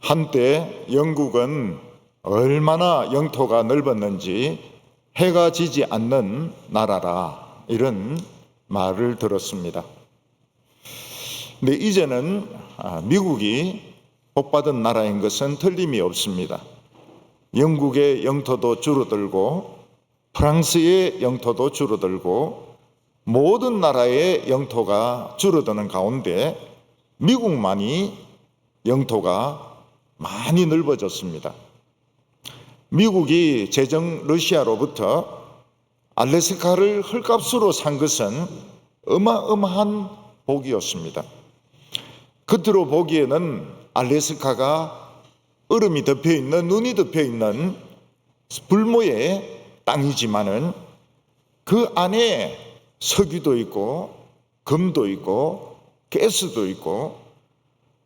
한때 영국은 얼마나 영토가 넓었는지 해가 지지 않는 나라라, 이런 말을 들었습니다. 근데 이제는 미국이 복받은 나라인 것은 틀림이 없습니다. 영국의 영토도 줄어들고 프랑스의 영토도 줄어들고 모든 나라의 영토가 줄어드는 가운데 미국만이 영토가 많이 넓어졌습니다. 미국이 제정 러시아로부터 알래스카를 헐값으로 산 것은 어마어마한 복이었습니다. 겉으로 보기에는 알래스카가 얼음이 덮여있는, 눈이 덮여있는 불모의 땅이지만은 그 안에 석유도 있고 금도 있고 가스도 있고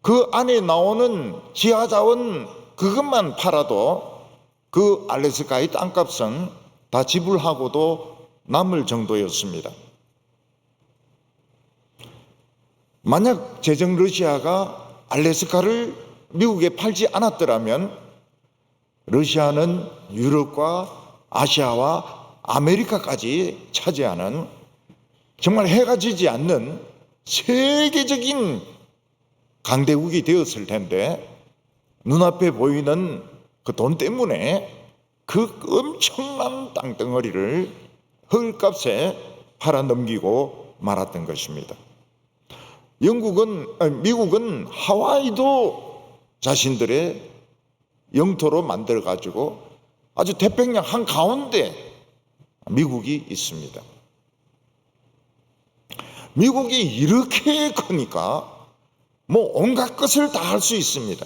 그 안에 나오는 지하자원 그것만 팔아도 그 알래스카의 땅값은 다 지불하고도 남을 정도였습니다. 만약 제정 러시아가 알래스카를 미국에 팔지 않았더라면 러시아는 유럽과 아시아와 아메리카까지 차지하는 정말 해가 지지 않는 세계적인 강대국이 되었을 텐데, 눈앞에 보이는 그 돈 때문에 그 엄청난 땅덩어리를 헐값에 팔아넘기고 말았던 것입니다. 미국은 하와이도 자신들의 영토로 만들어 가지고 아주 태평양 한가운데 미국이 있습니다. 미국이 이렇게 크니까 뭐 온갖 것을 다 할 수 있습니다.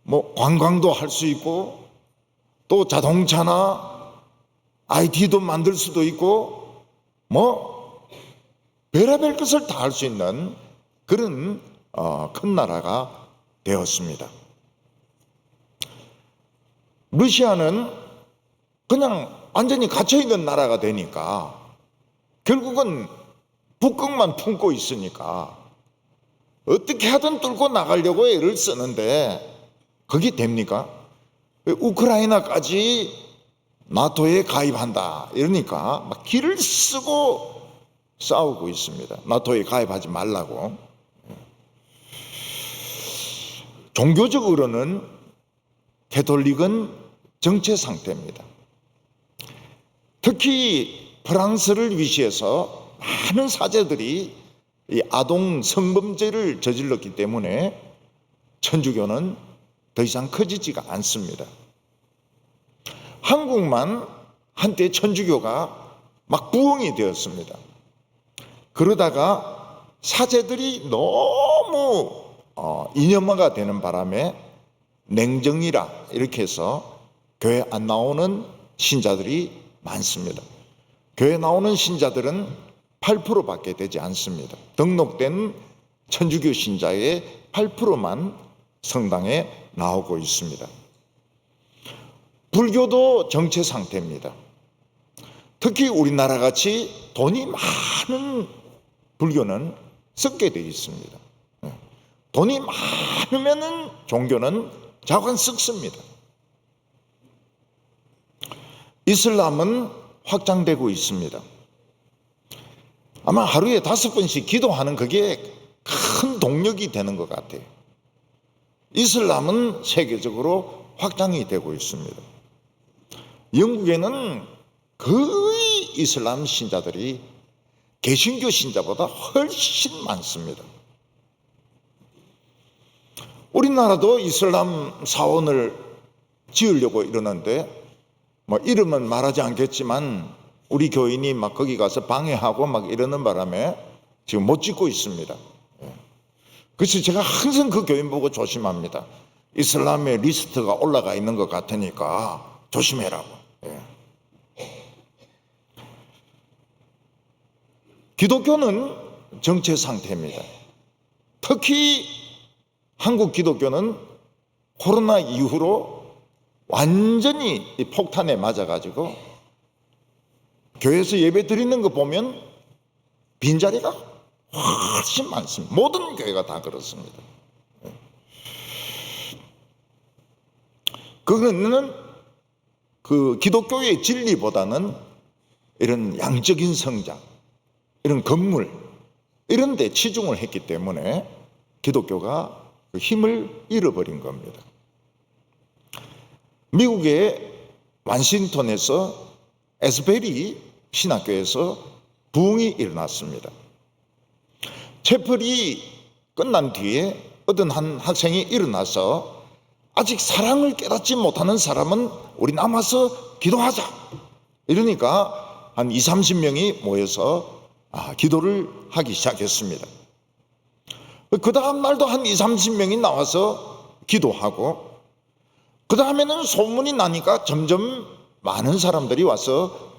뭐 관광도 할 수 있고 또 자동차나 IT도 만들 수도 있고 뭐 별의별 것을 다 할 수 있는 그런 큰 나라가 되었습니다. 러시아는 그냥 완전히 갇혀있는 나라가 되니까 결국은 북극만 품고 있으니까 어떻게 하든 뚫고 나가려고 애를 쓰는데 그게 됩니까? 우크라이나까지 나토에 가입한다 이러니까 막 기를 쓰고 싸우고 있습니다. 나토에 가입하지 말라고. 종교적으로는 가톨릭은 정체 상태입니다. 특히 프랑스를 위시해서 많은 사제들이 이 아동 성범죄를 저질렀기 때문에 천주교는 더 이상 커지지가 않습니다. 한국만 한때 천주교가 막 부흥이 되었습니다. 그러다가 사제들이 너무 이념화가 되는 바람에 냉정이라 이렇게 해서 교회 안 나오는 신자들이 많습니다. 교회 나오는 신자들은 8%밖에 되지 않습니다. 등록된 천주교 신자의 8%만 성당에 나오고 있습니다. 불교도 정체 상태입니다. 특히 우리나라 같이 돈이 많은 불교는 썩게 되어 있습니다. 돈이 많으면 종교는 자관 썩습니다. 이슬람은 확장되고 있습니다. 아마 하루에 5번씩 기도하는 그게 큰 동력이 되는 것 같아요. 이슬람은 세계적으로 확장이 되고 있습니다. 영국에는 거의 이슬람 신자들이 개신교 신자보다 훨씬 많습니다. 우리나라도 이슬람 사원을 지으려고 이러는데 뭐 이름은 말하지 않겠지만 우리 교인이 막 거기 가서 방해하고 막 이러는 바람에 지금 못 짓고 있습니다. 그래서 제가 항상 그 교인 보고 조심합니다. 이슬람의 리스트가 올라가 있는 것 같으니까 조심해라고. 기독교는 정체 상태입니다. 특히 한국 기독교는 코로나 이후로 완전히 폭탄에 맞아가지고 교회에서 예배 드리는 거 보면 빈자리가 훨씬 많습니다. 모든 교회가 다 그렇습니다. 그거는 그 기독교의 진리보다는 이런 양적인 성장, 이런 건물, 이런 데 치중을 했기 때문에 기독교가 그 힘을 잃어버린 겁니다. 미국의 워싱턴에서 에스베리 신학교에서 부흥이 일어났습니다. 채플이 끝난 뒤에 어떤 한 학생이 일어나서 아직 사랑을 깨닫지 못하는 사람은 우리 남아서 기도하자. 이러니까 한 20, 30명이 모여서 기도를 하기 시작했습니다. 그 다음 날도 한 20, 30명이 나와서 기도하고, 그 다음에는 소문이 나니까 점점 많은 사람들이 와서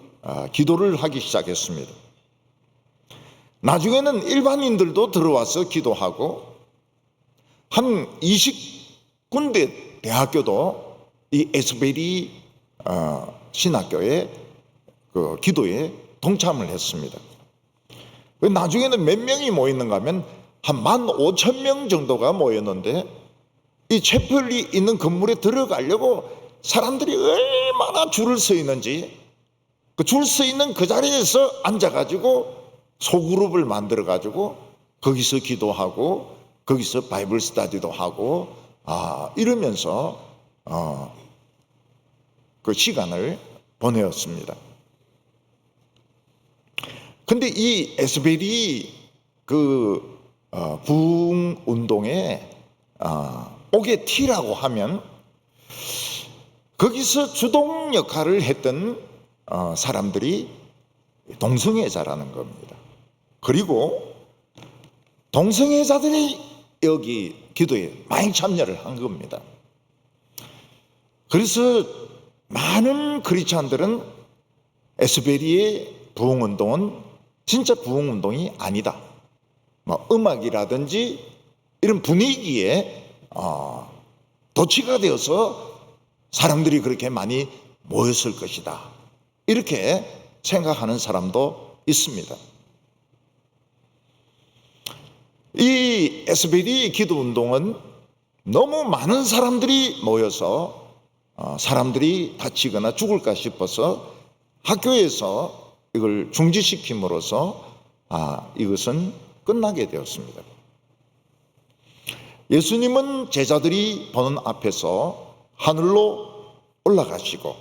기도를 하기 시작했습니다. 나중에는 일반인들도 들어와서 기도하고, 한 20군데 대학교도 이 에스베리 신학교의 그 기도에 동참을 했습니다. 나중에는 몇 명이 모였는가 하면 한 15,000명 정도가 모였는데, 이 채플이 있는 건물에 들어가려고 사람들이 얼마나 줄을 서 있는지, 그 줄 서 있는 그 자리에서 앉아가지고 소그룹을 만들어가지고 거기서 기도하고 거기서 바이블 스터디도 하고 이러면서 그 시간을 보내었습니다. 근데 이 에스베리 그 부흥 운동에 옥의 티라고 하면 거기서 주동 역할을 했던 사람들이 동성애자라는 겁니다. 그리고 동성애자들이 여기 기도에 많이 참여를 한 겁니다. 그래서 많은 크리스찬들은 에스베리의 부흥운동은 진짜 부흥운동이 아니다, 뭐 음악이라든지 이런 분위기에 도취가 되어서 사람들이 그렇게 많이 모였을 것이다, 이렇게 생각하는 사람도 있습니다. 이 에스베리 기도운동은 너무 많은 사람들이 모여서 사람들이 다치거나 죽을까 싶어서 학교에서 이걸 중지시킴으로써 이것은 끝나게 되었습니다. 예수님은 제자들이 보는 앞에서 하늘로 올라가시고,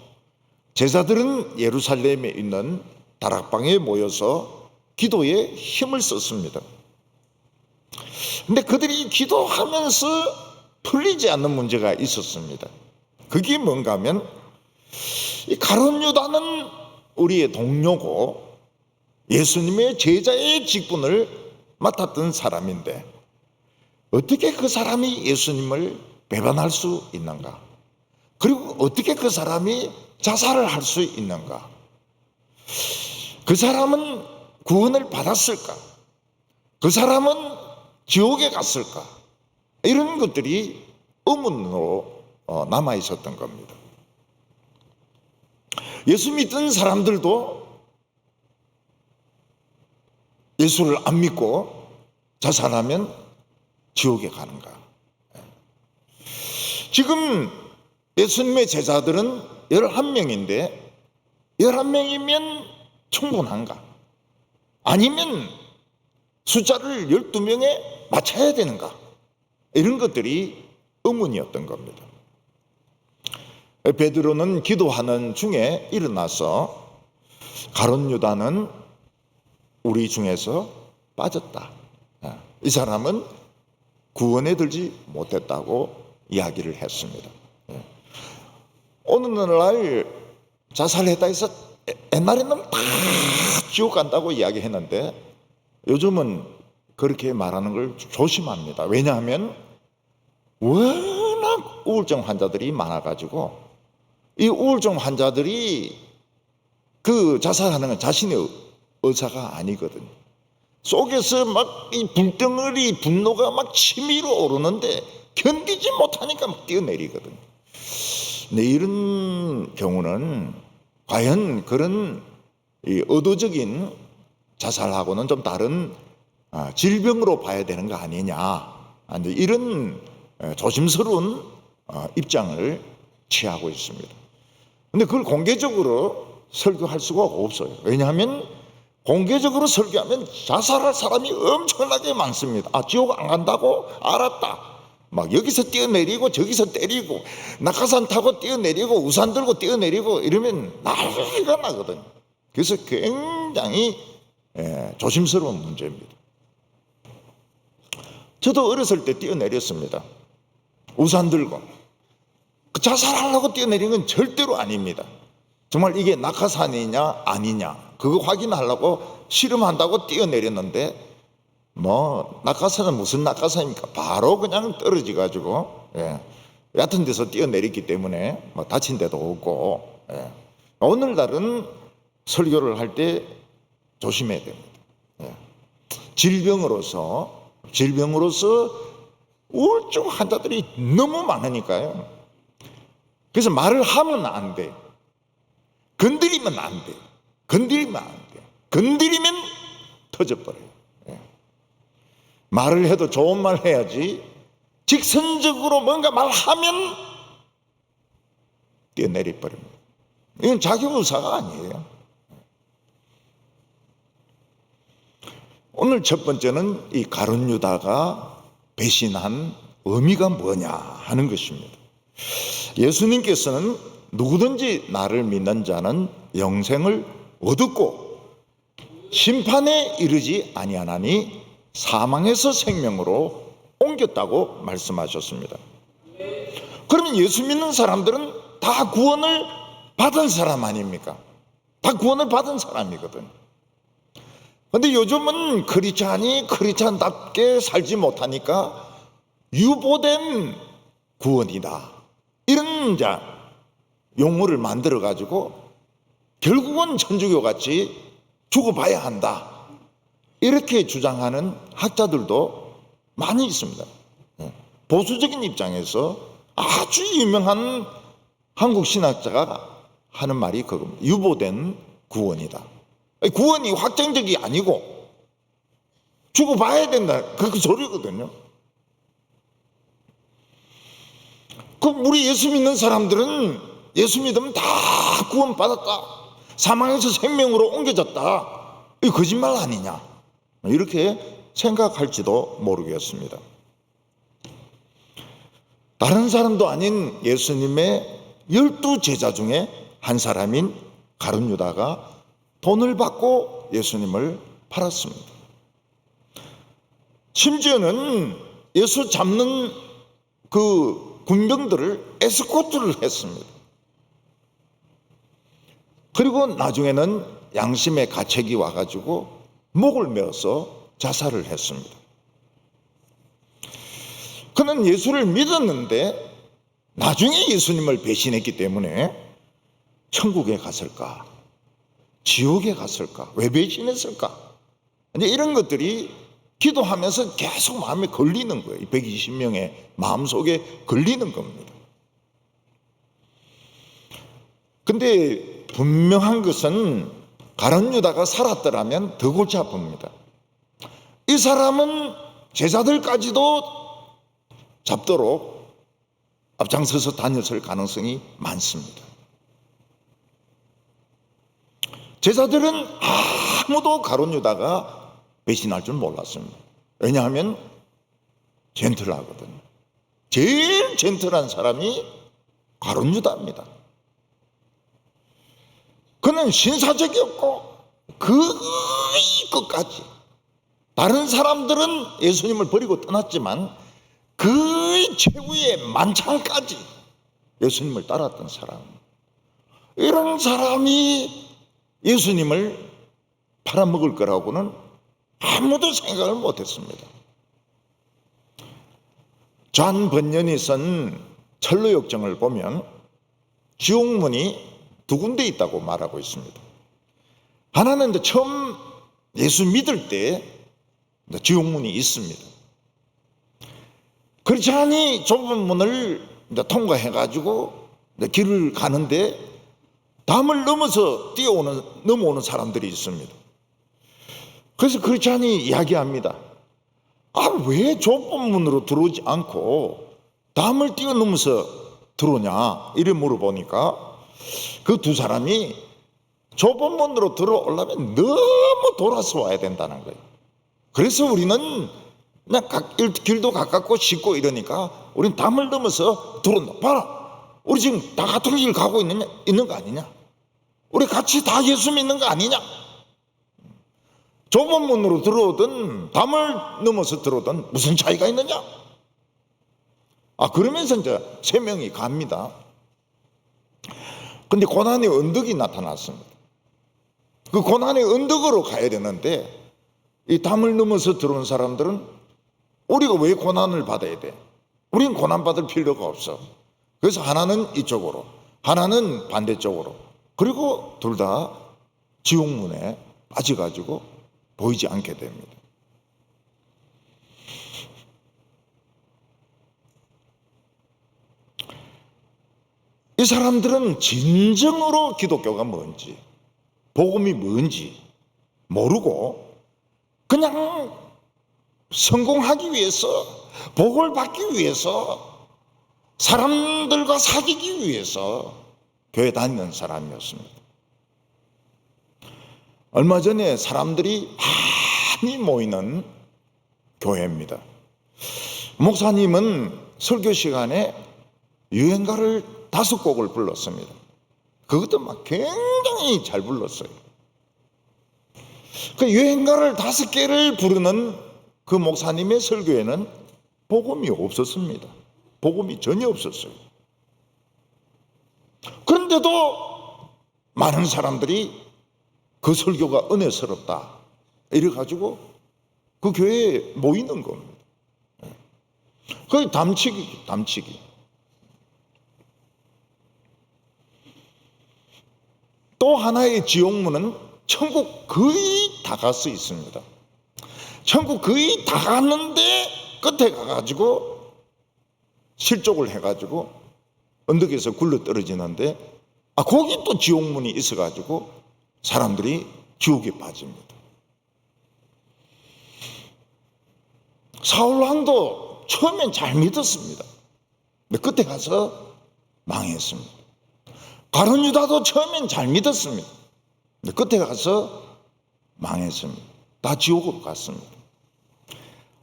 제자들은 예루살렘에 있는 다락방에 모여서 기도에 힘을 썼습니다. 근데 그들이 기도하면서 풀리지 않는 문제가 있었습니다. 그게 뭔가 하면, 이 가룟 유다는 우리의 동료고 예수님의 제자의 직분을 맡았던 사람인데 어떻게 그 사람이 예수님을 배반할 수 있는가? 그리고 어떻게 그 사람이 자살을 할 수 있는가? 그 사람은 구원을 받았을까? 그 사람은 지옥에 갔을까? 이런 것들이 의문으로 남아 있었던 겁니다. 예수 믿던 사람들도 예수를 안 믿고 자살하면 지옥에 가는가? 지금 예수님의 제자들은 11명인데 11명이면 충분한가? 아니면 숫자를 12명에 맞춰야 되는가? 이런 것들이 의문이었던 겁니다. 베드로는 기도하는 중에 일어나서 가룟 유다는 우리 중에서 빠졌다, 이 사람은 구원에 들지 못했다고 이야기를 했습니다. 어느 날 자살했다 해서 옛날에는 다 지옥 간다고 이야기했는데 요즘은 그렇게 말하는 걸 조심합니다. 왜냐하면 워낙 우울증 환자들이 많아가지고 이 우울증 환자들이 그 자살하는 건 자신의 의사가 아니거든요. 속에서 막 이 불덩어리 분노가 막 치밀어 오르는데 견디지 못하니까 막 뛰어내리거든요. 근데 이런 경우는 과연 그런 이 의도적인 자살하고는 좀 다른 질병으로 봐야 되는 거 아니냐, 이런 조심스러운 입장을 취하고 있습니다. 근데 그걸 공개적으로 설교할 수가 없어요. 왜냐하면 공개적으로 설교하면 자살할 사람이 엄청나게 많습니다. 아, 지옥 안 간다고? 알았다. 막 여기서 뛰어내리고 저기서 때리고 낙하산 타고 뛰어내리고 우산 들고 뛰어내리고 이러면 난리가 나거든요. 그래서 굉장히 조심스러운 문제입니다. 저도 어렸을 때 뛰어내렸습니다. 우산 들고. 자살하려고 뛰어내린 건 절대로 아닙니다. 정말 이게 낙하산이냐 아니냐 그거 확인하려고 실험한다고 뛰어내렸는데 뭐 낙하산은 무슨 낙하산입니까? 바로 그냥 떨어져 가지고 얕은 데서 뛰어내렸기 때문에 뭐 다친 데도 없고 오늘날은 설교를 할 때 조심해야 됩니다. 질병으로서 우울증 환자들이 너무 많으니까요. 그래서 말을 하면 안 돼. 건드리면 안 돼. 건드리면 터져버려요. 말을 해도 좋은 말 해야지 직선적으로 뭔가 말하면 뛰어내려버립니다. 이건 자기의사가 아니에요. 오늘 첫 번째는 이 가룟 유다가 배신한 의미가 뭐냐 하는 것입니다. 예수님께서는 누구든지 나를 믿는 자는 영생을 얻었고 심판에 이르지 아니하나니 사망에서 생명으로 옮겼다고 말씀하셨습니다. 그러면 예수 믿는 사람들은 다 구원을 받은 사람 아닙니까? 다 구원을 받은 사람이거든. 그런데 요즘은 크리스찬답게 살지 못하니까 유보된 구원이다 이런 용어를 만들어 가지고 결국은 천주교 같이 죽어봐야 한다 이렇게 주장하는 학자들도 많이 있습니다. 보수적인 입장에서 아주 유명한 한국 신학자가 하는 말이 그겁니다. 유보된 구원이다. 구원이 확정적이 아니고 죽어봐야 된다 그 소리거든요. 그럼 우리 예수 믿는 사람들은 예수 믿으면 다 구원 받았다, 사망에서 생명으로 옮겨졌다, 이 거짓말 아니냐 이렇게 생각할지도 모르겠습니다. 다른 사람도 아닌 예수님의 12제자 중에 한 사람인 가룟 유다가 돈을 받고 예수님을 팔았습니다. 심지어는 예수 잡는 그 군병들을 에스코트를 했습니다. 그리고 나중에는 양심의 가책이 와가지고 목을 메어서 자살을 했습니다. 그는 예수를 믿었는데 나중에 예수님을 배신했기 때문에 천국에 갔을까? 지옥에 갔을까? 왜 배신했을까? 이제 이런 것들이 기도하면서 계속 마음에 걸리는 거예요. 120명의 마음속에 걸리는 겁니다. 근데 분명한 것은 가룟 유다가 살았더라면 더 골치 아픕니다. 이 사람은 제자들까지도 잡도록 앞장서서 다녔을 가능성이 많습니다. 제자들은 아무도 가룟 유다가 배신할 줄 몰랐습니다. 왜냐하면 젠틀하거든요. 제일 젠틀한 사람이 가룟 유다입니다. 그는 신사적이었고 거의 끝까지 다른 사람들은 예수님을 버리고 떠났지만 거의 최후의 만찬까지 예수님을 따랐던 사람, 이런 사람이 예수님을 팔아먹을 거라고는 아무도 생각을 못했습니다. 존 번연이 쓴 철로역정을 보면 지옥문이 두 군데 있다고 말하고 있습니다. 하나는 이제 처음 예수 믿을 때 지옥문이 있습니다. 그렇지 좁은 문을 통과해가지고 길을 가는데 담을 넘어서 넘어오는 사람들이 있습니다. 그래서 크리스찬이 이야기합니다. 왜 좁은 문으로 들어오지 않고 담을 뛰어넘어서 들어오냐 이래 물어보니까 그 두 사람이 좁은 문으로 들어오려면 너무 돌아서 와야 된다는 거예요. 그래서 우리는 그냥 길도 가깝고 쉽고 이러니까 우린 담을 넘어서 들어온다. 봐라, 우리 지금 다 같은 길 가고 있는 거 아니냐? 우리 같이 다 예수 믿는 거 아니냐? 좁은 문으로 들어오든 담을 넘어서 들어오든 무슨 차이가 있느냐? 그러면서 이제 세 명이 갑니다. 근데 고난의 언덕이 나타났습니다. 그 고난의 언덕으로 가야 되는데 이 담을 넘어서 들어온 사람들은 우리가 왜 고난을 받아야 돼? 우린 고난받을 필요가 없어. 그래서 하나는 이쪽으로, 하나는 반대쪽으로, 그리고 둘 다 지옥문에 빠져가지고 보이지 않게 됩니다. 이 사람들은 진정으로 기독교가 뭔지, 복음이 뭔지 모르고 그냥 성공하기 위해서, 복을 받기 위해서, 사람들과 사귀기 위해서 교회 다니는 사람이었습니다. 얼마 전에 사람들이 많이 모이는 교회입니다. 목사님은 설교 시간에 유행가를 5곡을 불렀습니다. 그것도 막 굉장히 잘 불렀어요. 그 유행가를 5개를 부르는 그 목사님의 설교에는 복음이 없었습니다. 복음이 전혀 없었어요. 그런데도 많은 사람들이 그 설교가 은혜스럽다 이래가지고 그 교회에 모이는 겁니다. 그게 담치기. 또 하나의 지옥문은 천국 거의 다 갈 수 있습니다. 천국 거의 다 갔는데 끝에 가가지고 실족을 해가지고 언덕에서 굴러 떨어지는데 거기 또 지옥문이 있어가지고 사람들이 지옥에 빠집니다. 사울왕도 처음엔 잘 믿었습니다. 근데 끝에 가서 망했습니다. 가룟 유다도 처음엔 잘 믿었습니다. 근데 끝에 가서 망했습니다. 다 지옥으로 갔습니다.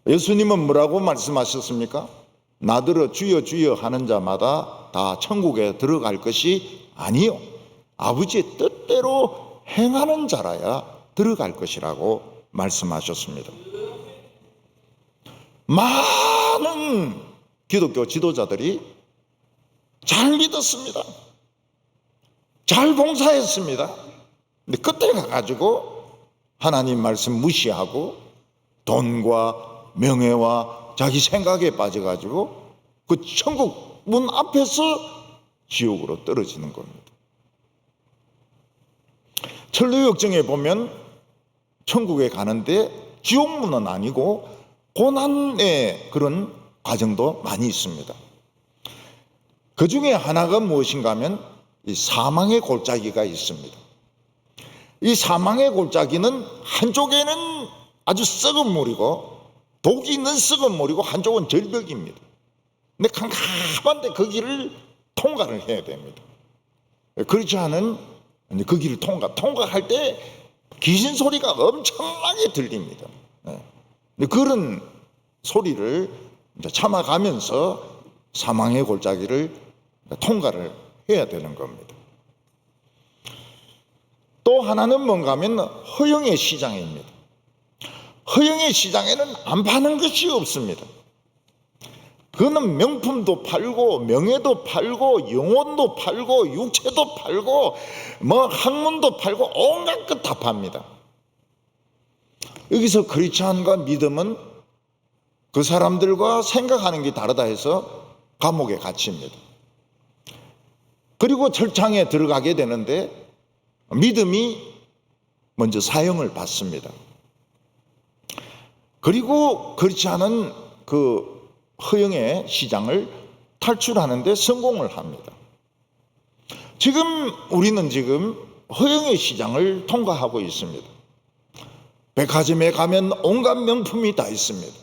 예수님은 뭐라고 말씀하셨습니까? 나더러 주여 주여 하는 자마다 다 천국에 들어갈 것이 아니요 아버지의 뜻대로 행하는 자라야 들어갈 것이라고 말씀하셨습니다. 많은 기독교 지도자들이 잘 믿었습니다. 잘 봉사했습니다. 근데 끝에 가가지고 하나님 말씀 무시하고 돈과 명예와 자기 생각에 빠져가지고 그 천국 문 앞에서 지옥으로 떨어지는 겁니다. 천루역정에 보면 천국에 가는데 지옥문은 아니고 고난의 그런 과정도 많이 있습니다. 그 중에 하나가 무엇인가 하면 이 사망의 골짜기가 있습니다. 이 사망의 골짜기는 한쪽에는 아주 썩은 물이고 독이 있는 썩은 물이고 한쪽은 절벽입니다. 근데 캄캄한데 그 길을 통과를 해야 됩니다. 그렇지 않은 그 길을 통과할 때 귀신 소리가 엄청나게 들립니다. 그런 소리를 참아가면서 사망의 골짜기를 통과를 해야 되는 겁니다. 또 하나는 뭔가 하면 허영의 시장입니다. 허영의 시장에는 안 파는 것이 없습니다. 그는 명품도 팔고 명예도 팔고 영혼도 팔고 육체도 팔고 학문도 팔고 온갖 것 다 팝니다. 여기서 크리스찬과 믿음은 그 사람들과 생각하는 게 다르다 해서 감옥에 갇힙니다. 그리고 철창에 들어가게 되는데 믿음이 먼저 사형을 받습니다. 그리고 그렇지 않은 그 허영의 시장을 탈출하는데 성공을 합니다. 우리는 지금 허영의 시장을 통과하고 있습니다. 백화점에 가면 온갖 명품이 다 있습니다.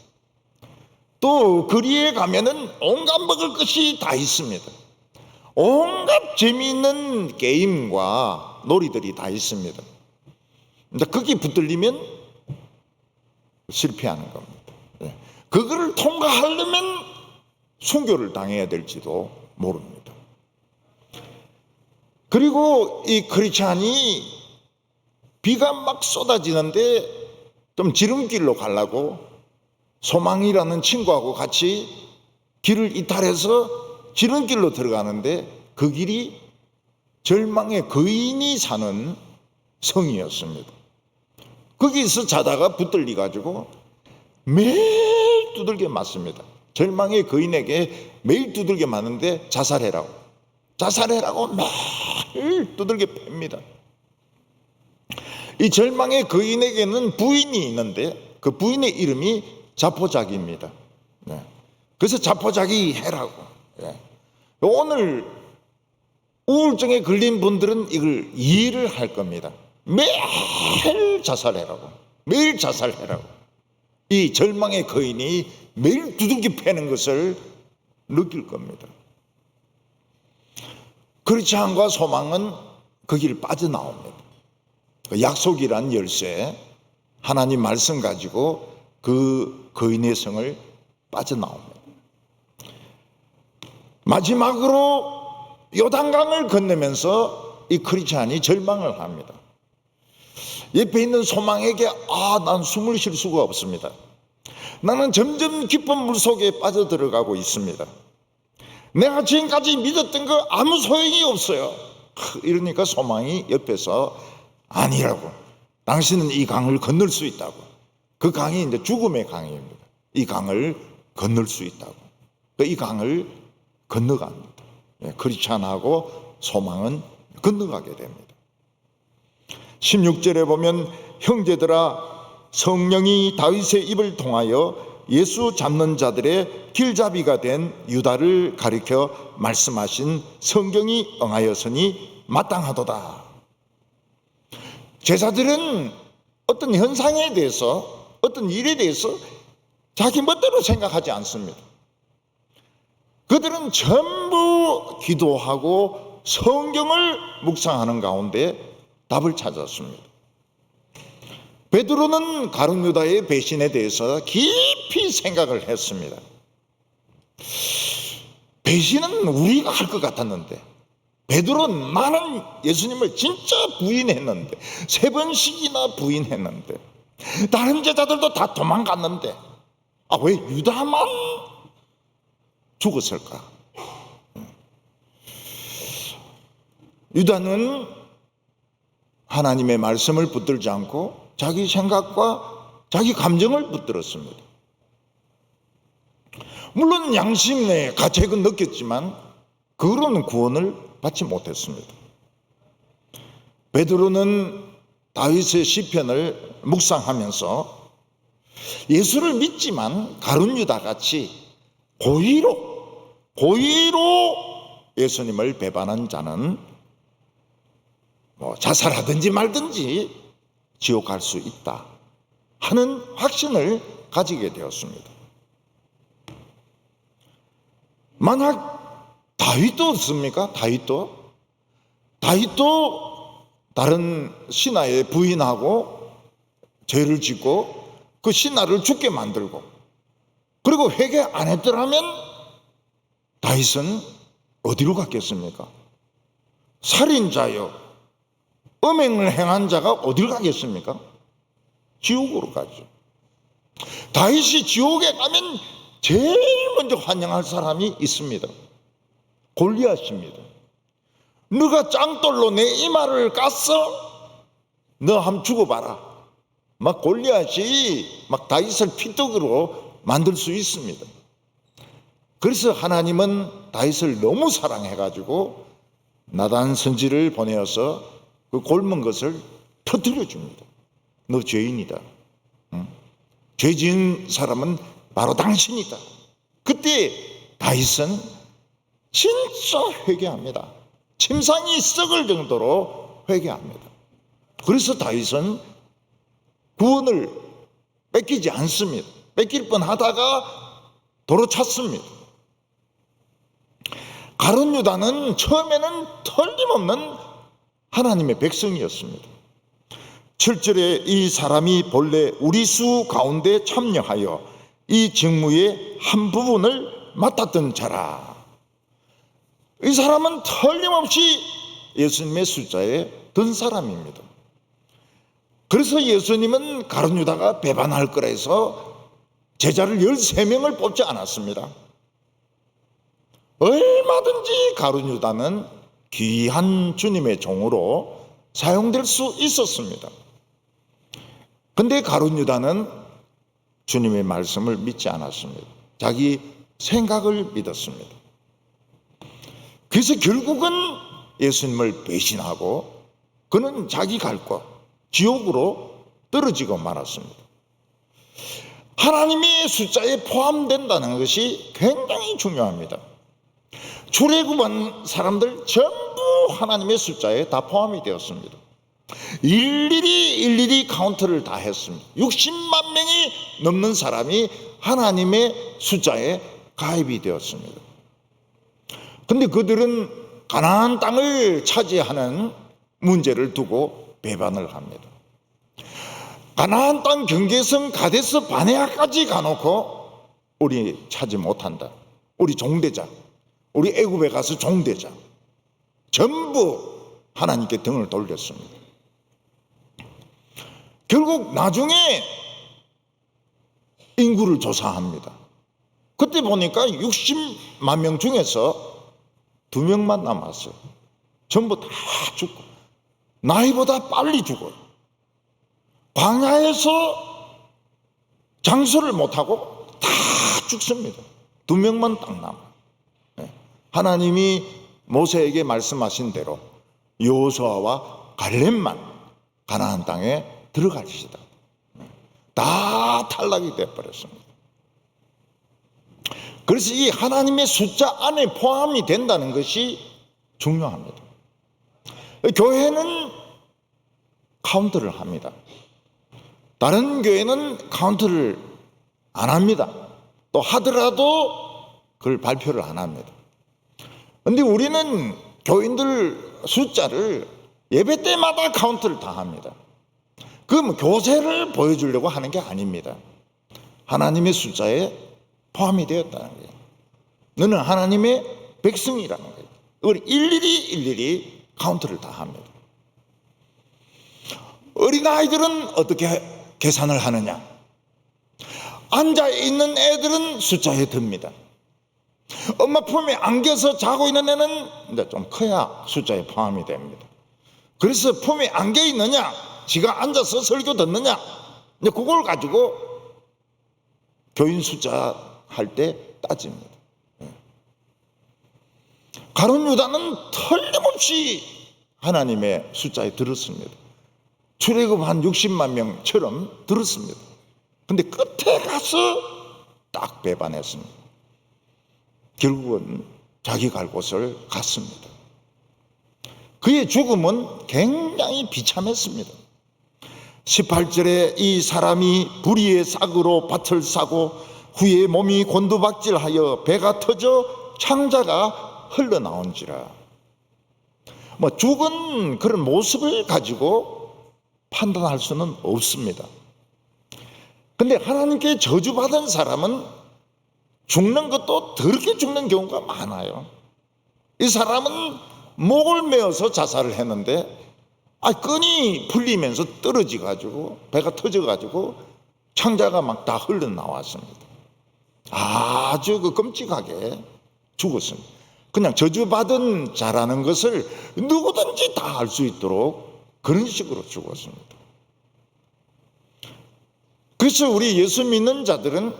또 거리에 가면은 온갖 먹을 것이 다 있습니다. 온갖 재미있는 게임과 놀이들이 다 있습니다. 근데 거기 붙들리면 실패하는 겁니다. 그거를 통과하려면 순교를 당해야 될지도 모릅니다. 그리고 이 크리스찬이 비가 막 쏟아지는데 좀 지름길로 가려고 소망이라는 친구하고 같이 길을 이탈해서 지름길로 들어가는데 그 길이 절망의 거인이 사는 성이었습니다. 거기서 자다가 붙들려 가지고 매일 두들겨 맞습니다. 절망의 거인에게 매일 두들겨 맞는데 자살해라고 매일 두들겨 팹니다. 이 절망의 거인에게는 부인이 있는데 그 부인의 이름이 자포자기입니다. 그래서 자포자기 해라고. 오늘 우울증에 걸린 분들은 이걸 이해를 할 겁니다. 매일 자살해라고. 매일 자살해라고. 이 절망의 거인이 매일 두들겨 패는 것을 느낄 겁니다. 크리스찬과 소망은 그 길 빠져나옵니다. 약속이란 열쇠, 하나님 말씀 가지고 그 거인의 성을 빠져나옵니다. 마지막으로 요단강을 건너면서 이 크리스찬이 절망을 합니다. 옆에 있는 소망에게 난 숨을 쉴 수가 없습니다. 나는 점점 깊은 물속에 빠져들어가고 있습니다. 내가 지금까지 믿었던 거 아무 소용이 없어요. 이러니까 소망이 옆에서 아니라고. 당신은 이 강을 건널 수 있다고. 그 강이 이제 죽음의 강입니다. 이 강을 건널 수 있다고. 이 강을 건너갑니다. 크리스찬하고 소망은 건너가게 됩니다. 16절에 보면 형제들아 성령이 다윗의 입을 통하여 예수 잡는 자들의 길잡이가 된 유다를 가리켜 말씀하신 성경이 응하였으니 마땅하도다. 제자들은 어떤 현상에 대해서 어떤 일에 대해서 자기 멋대로 생각하지 않습니다. 그들은 전부 기도하고 성경을 묵상하는 가운데 답을 찾았습니다. 베드로는 가룟 유다의 배신에 대해서 깊이 생각을 했습니다. 배신은 우리가 할 것 같았는데 베드로는 나는 예수님을 진짜 부인했는데 3번씩이나 부인했는데 다른 제자들도 다 도망갔는데 왜 유다만 죽었을까? 유다는 하나님의 말씀을 붙들지 않고 자기 생각과 자기 감정을 붙들었습니다. 물론 양심의 가책은 느꼈지만 그로는 구원을 받지 못했습니다. 베드로는 다윗의 시편을 묵상하면서 예수를 믿지만 가룟 유다 같이 고의로 예수님을 배반한 자는 자살하든지 말든지 지옥 갈 수 있다 하는 확신을 가지게 되었습니다. 만약 다윗도 없습니까? 다윗도 다른 신하에 부인하고 죄를 짓고 그 신하를 죽게 만들고 그리고 회개 안 했더라면 다윗은 어디로 갔겠습니까? 살인자요 음행을 행한 자가 어디를 가겠습니까? 지옥으로 가죠. 다윗이 지옥에 가면 제일 먼저 환영할 사람이 있습니다. 골리앗입니다. 너가 짱돌로 내 이마를 깠어? 너 한번 죽어봐라. 막 골리앗이 막 다윗을 피떡으로 만들 수 있습니다. 그래서 하나님은 다윗을 너무 사랑해가지고 나단 선지를 보내어서 그 곪은 것을 터뜨려 줍니다. 너 죄인이다. 죄 지은 사람은 바로 당신이다. 그때 다윗은 진짜 회개합니다. 침상이 썩을 정도로 회개합니다. 그래서 다윗은 구원을 뺏기지 않습니다. 뺏길 뻔하다가 도로 찼습니다. 가룟 유다는 처음에는 틀림없는 하나님의 백성이었습니다. 7절에 이 사람이 본래 우리 수 가운데 참여하여 이 직무의 한 부분을 맡았던 자라. 이 사람은 틀림없이 예수님의 숫자에 든 사람입니다. 그래서 예수님은 가룟 유다가 배반할 거라 해서 제자를 13명을 뽑지 않았습니다. 얼마든지 가룟 유다는 귀한 주님의 종으로 사용될 수 있었습니다. 근데 가룟 유다는 주님의 말씀을 믿지 않았습니다. 자기 생각을 믿었습니다. 그래서 결국은 예수님을 배신하고 그는 자기 갈 곳, 지옥으로 떨어지고 말았습니다. 하나님의 숫자에 포함된다는 것이 굉장히 중요합니다. 출애굽한 사람들 전부 하나님의 숫자에 다 포함이 되었습니다. 일일이 카운트를 다 했습니다. 60만 명이 넘는 사람이 하나님의 숫자에 가입이 되었습니다. 근데 그들은 가나안 땅을 차지하는 문제를 두고 배반을 합니다. 가나안 땅 경계선 가데스 바네아까지 가놓고 우리 차지 못한다. 우리 종되자. 우리 애굽에 가서 종되자. 전부 하나님께 등을 돌렸습니다. 결국 나중에 인구를 조사합니다. 그때 보니까 60만 명 중에서 2명만 남았어요. 전부 다 죽고 나이보다 빨리 죽어요. 광야에서 장수를 못하고 다 죽습니다. 2명만 딱 남아요. 하나님이 모세에게 말씀하신 대로 여호수아와 갈렙만 가나안 땅에 들어가시다. 다 탈락이 되어버렸습니다. 그래서 이 하나님의 숫자 안에 포함이 된다는 것이 중요합니다. 교회는 카운트를 합니다. 다른 교회는 카운트를 안 합니다. 또 하더라도 그걸 발표를 안 합니다. 그런데 우리는 교인들 숫자를 예배 때마다 카운트를 다 합니다. 그럼 교세를 보여주려고 하는 게 아닙니다. 하나님의 숫자에 포함이 되었다는 거예요. 너는 하나님의 백성이라는 거예요. 그걸 일일이 카운트를 다 합니다. 어린아이들은 어떻게 계산을 하느냐? 앉아있는 애들은 숫자에 듭니다. 엄마 품에 안겨서 자고 있는 애는 이제 좀 커야 숫자에 포함이 됩니다. 그래서 품에 안겨 있느냐, 지가 앉아서 설교 듣느냐, 이제 그걸 가지고 교인 숫자 할 때 따집니다. 가룟 유다는 틀림없이 하나님의 숫자에 들었습니다. 출애굽 한 60만 명처럼 들었습니다. 근데 끝에 가서 딱 배반했습니다. 결국은 자기 갈 곳을 갔습니다. 그의 죽음은 굉장히 비참했습니다. 18절에 이 사람이 불의의 싹으로 밭을 싸고 후에 몸이 곤두박질하여 배가 터져 창자가 흘러나온지라. 죽은 그런 모습을 가지고 판단할 수는 없습니다. 근데 하나님께 저주받은 사람은 죽는 것도 더럽게 죽는 경우가 많아요. 이 사람은 목을 메어서 자살을 했는데 끈이 풀리면서 떨어져 가지고 배가 터져 가지고 창자가 막 다 흘러나왔습니다. 아주 끔찍하게 죽었습니다. 그냥 저주받은 자라는 것을 누구든지 다 알 수 있도록 그런 식으로 죽었습니다. 그래서 우리 예수 믿는 자들은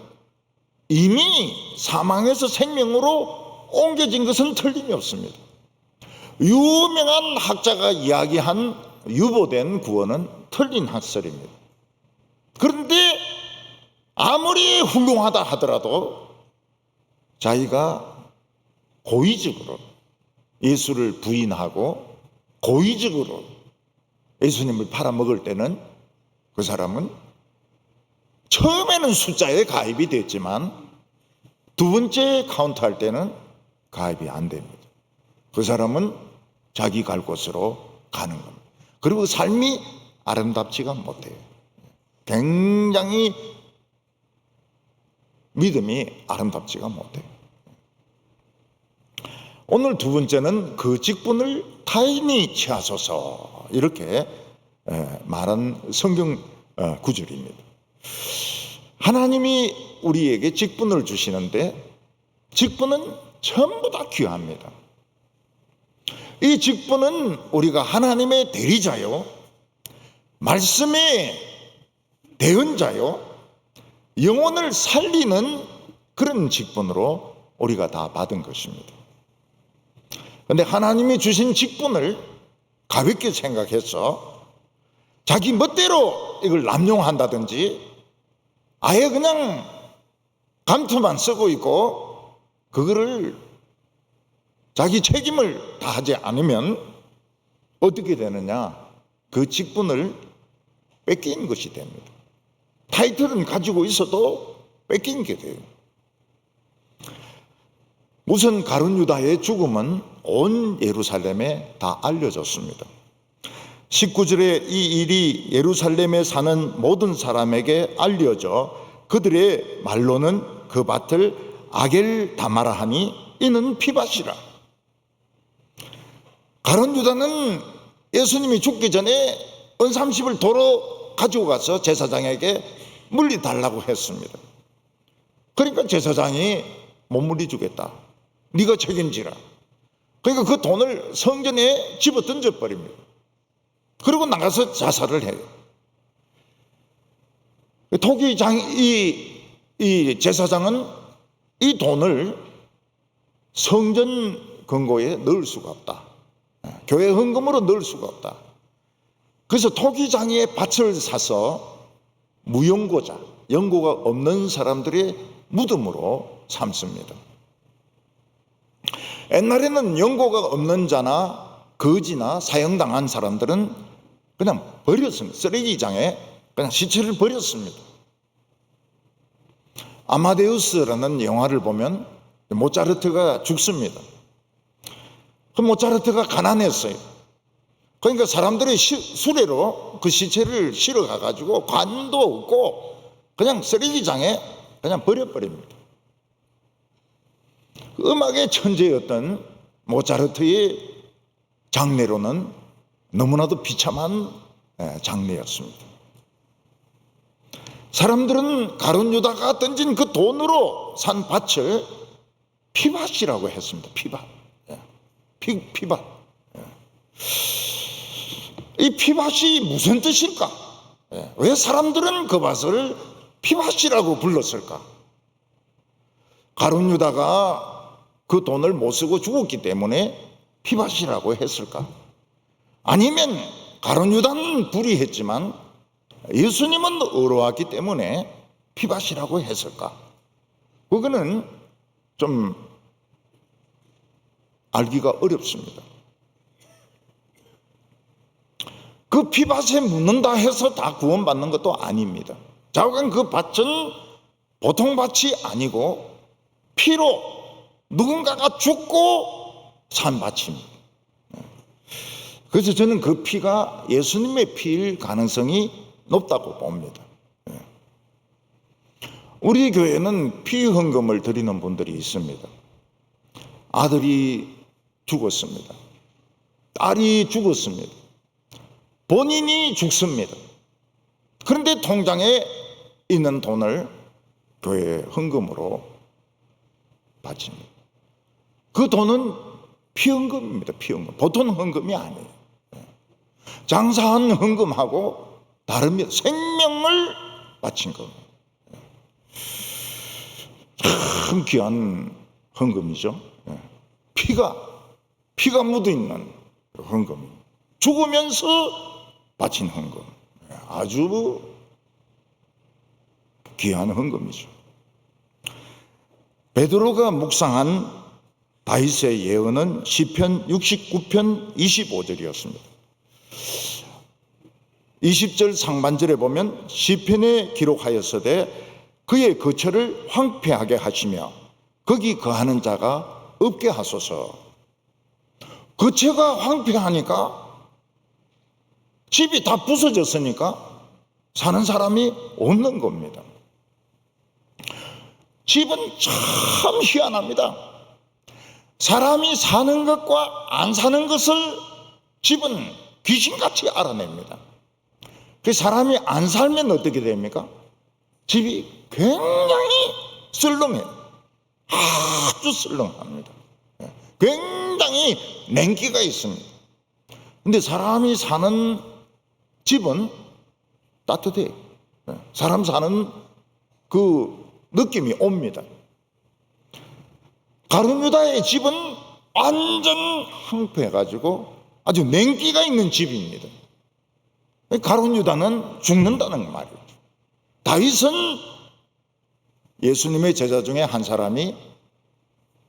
이미 사망에서 생명으로 옮겨진 것은 틀림이 없습니다. 유명한 학자가 이야기한 유보된 구원은 틀린 학설입니다. 그런데 아무리 훌륭하다 하더라도 자기가 고의적으로 예수를 부인하고 고의적으로 예수님을 팔아먹을 때는 그 사람은 처음에는 숫자에 가입이 됐지만 두 번째 카운트할 때는 가입이 안 됩니다. 그 사람은 자기 갈 곳으로 가는 겁니다. 그리고 삶이 아름답지가 못해요. 굉장히 믿음이 아름답지가 못해요. 오늘 두 번째는 그 직분을 타인이 취하소서, 이렇게 말한 성경 구절입니다. 하나님이 우리에게 직분을 주시는데 직분은 전부 다 귀합니다. 이 직분은 우리가 하나님의 대리자요, 말씀의 대언자요, 영혼을 살리는 그런 직분으로 우리가 다 받은 것입니다. 그런데 하나님이 주신 직분을 가볍게 생각해서 자기 멋대로 이걸 남용한다든지 아예 그냥 감투만 쓰고 있고 그거를 자기 책임을 다하지 않으면 어떻게 되느냐? 그 직분을 뺏긴 것이 됩니다. 타이틀은 가지고 있어도 뺏긴 게 돼요. 우선 가룟 유다의 죽음은 온 예루살렘에 다 알려졌습니다. 19절에 이 일이 예루살렘에 사는 모든 사람에게 알려져 그들의 말로는 그 밭을 아겔 다마라 하니 이는 피밭이라. 가룟 유다는 예수님이 죽기 전에 은삼십을 도로 가지고 가서 제사장에게 물리달라고 했습니다. 그러니까 제사장이 못 물리주겠다, 네가 책임지라. 그러니까 그 돈을 성전에 집어 던져버립니다. 그리고 나가서 자살을 해요. 토기장, 이 제사장은 이 돈을 성전 금고에 넣을 수가 없다, 교회 헌금으로 넣을 수가 없다. 그래서 토기장의 밭을 사서 무연고자, 연고가 없는 사람들의 무덤으로 삼습니다. 옛날에는 연고가 없는 자나 거지나 사형당한 사람들은 그냥 버렸습니다. 쓰레기장에 그냥 시체를 버렸습니다. 아마데우스라는 영화를 보면 모차르트가 죽습니다. 그 모차르트가 가난했어요. 그러니까 사람들이 수레로 그 시체를 실어 가가지고 관도 없고 그냥 쓰레기장에 그냥 버려버립니다. 음악의 천재였던 모차르트의 장례로는 너무나도 비참한 장례였습니다. 사람들은 가룟 유다가 던진 그 돈으로 산 밭을 피밭이라고 했습니다. 피밭. 피밭. 이 피밭이 무슨 뜻일까? 왜 사람들은 그 밭을 피밭이라고 불렀을까? 가룟 유다가 그 돈을 못 쓰고 죽었기 때문에 피밭이라고 했을까? 아니면 가룟 유다는 불의했지만 예수님은 의로웠기 때문에 피밭이라고 했을까? 그거는 좀 알기가 어렵습니다. 그 피밭에 묻는다 해서 다 구원받는 것도 아닙니다. 자오간 그 밭은 보통 밭이 아니고 피로 누군가가 죽고 산 밭입니다. 그래서 저는 그 피가 예수님의 피일 가능성이 높다고 봅니다. 우리 교회는 피 헌금을 드리는 분들이 있습니다. 아들이 죽었습니다. 딸이 죽었습니다. 본인이 죽습니다. 그런데 통장에 있는 돈을 교회 헌금으로 바칩니다. 그 돈은 피헌금입니다. 피헌금. 보통 헌금이 아니에요. 장사한 헌금하고 다릅니다. 생명을 바친 겁니다. 참 귀한 헌금이죠. 피가 묻어있는 헌금. 죽으면서 바친 헌금. 아주 귀한 헌금이죠. 베드로가 묵상한 다윗의 예언은 시편 69편 25절이었습니다. 20절 상반절에 보면 시편에 기록하였으되 그의 거처를 황폐하게 하시며 거기 거하는 자가 없게 하소서. 거처가 황폐하니까, 집이 다 부서졌으니까 사는 사람이 없는 겁니다. 집은 참 희한합니다. 사람이 사는 것과 안 사는 것을 집은 귀신같이 알아냅니다. 그 사람이 안 살면 어떻게 됩니까? 집이 굉장히 썰렁해요. 아주 썰렁합니다. 굉장히 냉기가 있습니다. 근데 사람이 사는 집은 따뜻해요. 사람 사는 그 느낌이 옵니다. 가룟 유다의 집은 완전 황폐해가지고 아주 냉기가 있는 집입니다. 가룟 유다는 죽는다는 말이죠. 다윗은 예수님의 제자 중에 한 사람이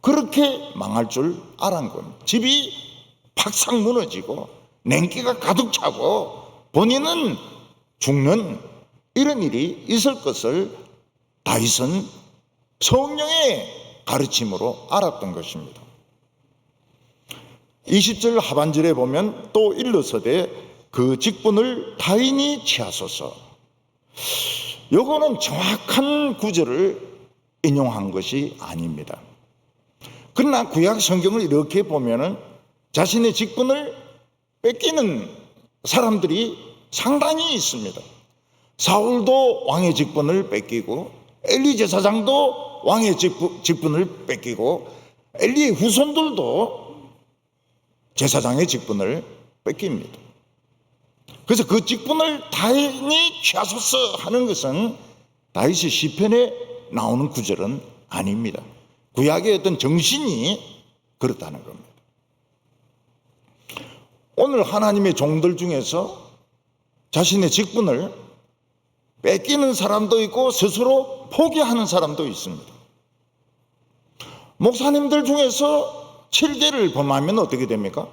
그렇게 망할 줄 알은 겁니다. 집이 팍싹 무너지고 냉기가 가득 차고 본인은 죽는 이런 일이 있을 것을 다윗은 성령의 가르침으로 알았던 것입니다. 20절 하반절에 보면 또 일러서되 그 직분을 타인이 취하소서. 요거는 정확한 구절을 인용한 것이 아닙니다. 그러나 구약 성경을 이렇게 보면은 자신의 직분을 뺏기는 사람들이 상당히 있습니다. 사울도 왕의 직분을 뺏기고 엘리 제사장도 왕의 직분을 뺏기고 엘리의 후손들도 제사장의 직분을 뺏깁니다. 그래서 그 직분을 타인이 취하소서 하는 것은 다윗의 시편에 나오는 구절은 아닙니다. 구약의 어떤 정신이 그렇다는 겁니다. 오늘 하나님의 종들 중에서 자신의 직분을 뺏기는 사람도 있고 스스로 포기하는 사람도 있습니다. 목사님들 중에서 7계를 범하면 어떻게 됩니까?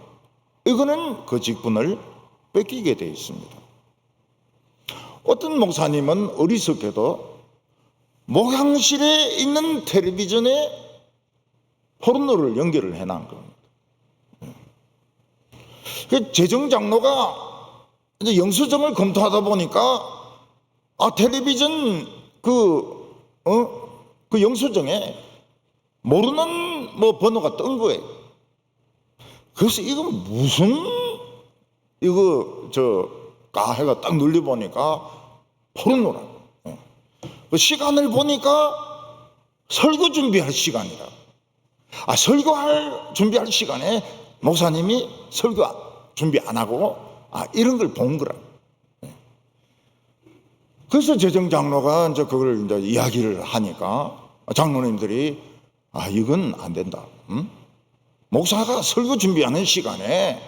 이거는 그 직분을 뺏기게 되어 있습니다. 어떤 목사님은 어리석게도 목양실에 있는 텔레비전에 포르노를 연결을 해놓은 겁니다. 재정장로가 이제 영수증을 검토하다 보니까 텔레비전 그 영수증에 모르는 번호가 뜬 거예요. 그래서 이건 무슨 해가 딱 눌려보니까 포르노라. 그 시간을 보니까 설교 준비할 시간이라. 준비할 시간에 목사님이 설교 준비 안 하고 이런 걸 본 거라. 그래서 재정장로가 이제 그걸 이제 이야기를 하니까 장로님들이 이건 안 된다. 응? 목사가 설교 준비하는 시간에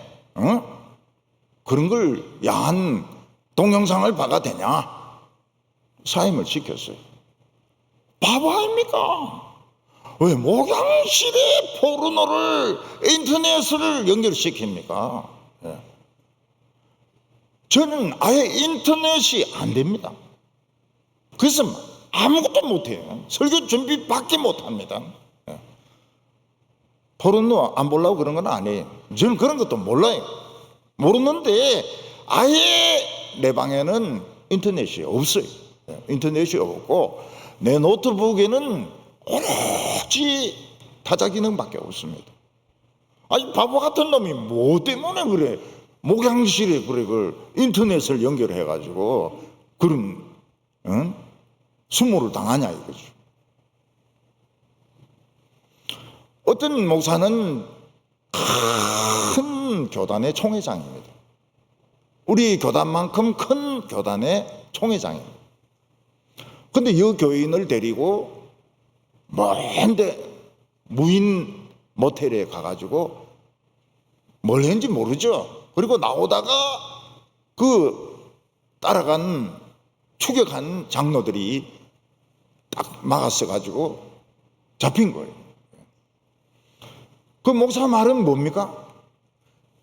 그런 걸 야한 동영상을 봐가 되냐? 사임을 시켰어요. 바보 아닙니까? 왜 목양실에 포르노를 인터넷을 연결시킵니까? 저는 아예 인터넷이 안 됩니다. 그래서 아무것도 못해요. 설교 준비밖에 못합니다. 포르노 안 보려고 그런 건 아니에요. 저는 그런 것도 몰라요. 모르는데 아예 내 방에는 인터넷이 없어요. 인터넷이 없고 내 노트북에는 오로지 타자 기능밖에 없습니다. 바보 같은 놈이 뭐 때문에 그래? 목양실에 그걸 인터넷을 연결해 가지고 그런 수모를 당하냐 이거죠. 어떤 목사는 큰 교단의 총회장입니다. 우리 교단만큼 큰 교단의 총회장입니다. 근데 이 교인을 데리고 먼데 무인 모텔에 가가지고 뭘 했는지 모르죠. 그리고 나오다가 추격한 장로들이 딱 막았어가지고 잡힌 거예요. 그 목사 말은 뭡니까?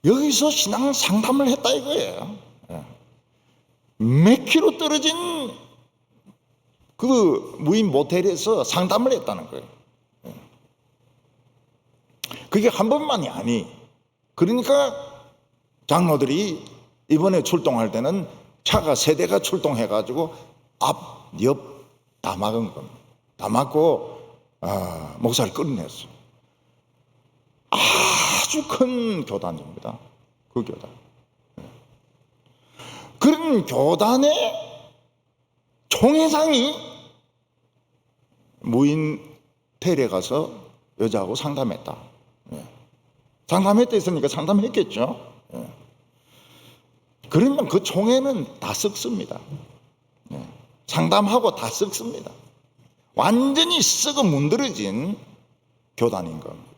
여기서 신앙 상담을 했다 이거예요. 몇 킬로 떨어진 그 무인 모텔에서 상담을 했다는 거예요. 그게 한 번만이 아니. 그러니까 장로들이 이번에 출동할 때는 차가 3대가 출동해가지고 앞, 옆 다 막은 겁니다. 다 막고 목사를 끌어냈어요. 아주 큰 교단입니다. 그 교단. 그런 교단의 총회장이 무인 텔에 가서 여자하고 상담했다. 상담했다 했으니까 상담했겠죠. 그러면 그 총회는 다 썩습니다. 상담하고 다 썩습니다. 완전히 썩어 문드러진 교단인 겁니다.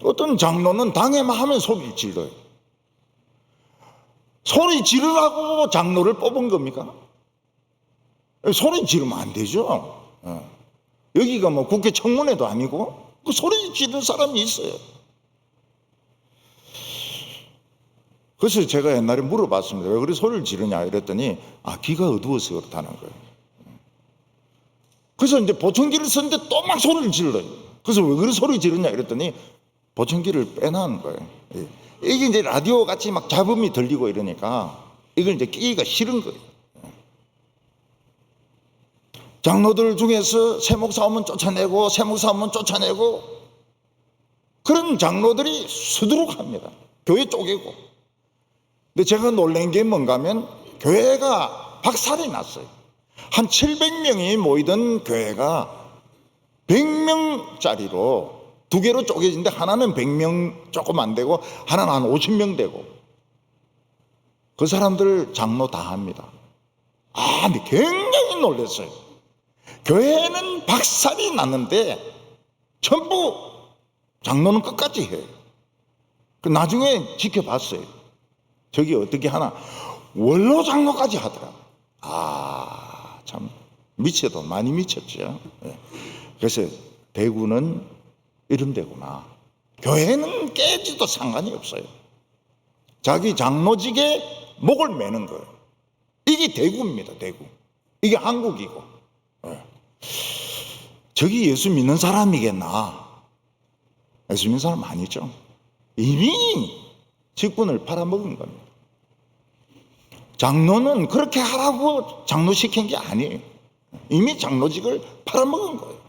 어떤 장로는 당회만 하면 소리 질러요. 소리 지르라고 장로를 뽑은 겁니까? 소리 지르면 안 되죠. 여기가 뭐 국회 청문회도 아니고 그 소리 지르는 사람이 있어요. 그래서 제가 옛날에 물어봤습니다. 왜 그래 소리를 지르냐 이랬더니 귀가 어두워서 그렇다는 거예요. 그래서 이제 보청기를 썼는데 또 막 소리를 질러요. 그래서 왜 그래 소리 지르냐 이랬더니 보청기를 빼놓은 거예요. 이게 이제 라디오 같이 막 잡음이 들리고 이러니까 이걸 이제 끼기가 싫은 거예요. 장로들 중에서 세목사 오면 쫓아내고 세목사 오면 쫓아내고 그런 장로들이 수두룩합니다. 교회 쪼개고. 근데 제가 놀란 게 뭔가 하면 교회가 박살이 났어요. 한 700명이 모이던 교회가 100명짜리로 2개로 쪼개진데 하나는 100명 조금 안 되고 하나는 한 50명 되고 그 사람들 장로 다 합니다. 근데 굉장히 놀랐어요. 교회는 박살이 났는데 전부 장로는 끝까지 해요. 나중에 지켜봤어요. 저기 어떻게 하나 원로 장로까지 하더라. 참 미쳐도 많이 미쳤죠. 그래서 대구는 이런 데구나. 교회는 깨지도 상관이 없어요. 자기 장로직에 목을 매는 거예요. 이게 대구입니다. 대구. 이게 한국이고. 저기 예수 믿는 사람이겠나? 예수 믿는 사람 아니죠. 이미 직분을 팔아먹은 겁니다. 장로는 그렇게 하라고 장로 시킨 게 아니에요. 이미 장로직을 팔아먹은 거예요.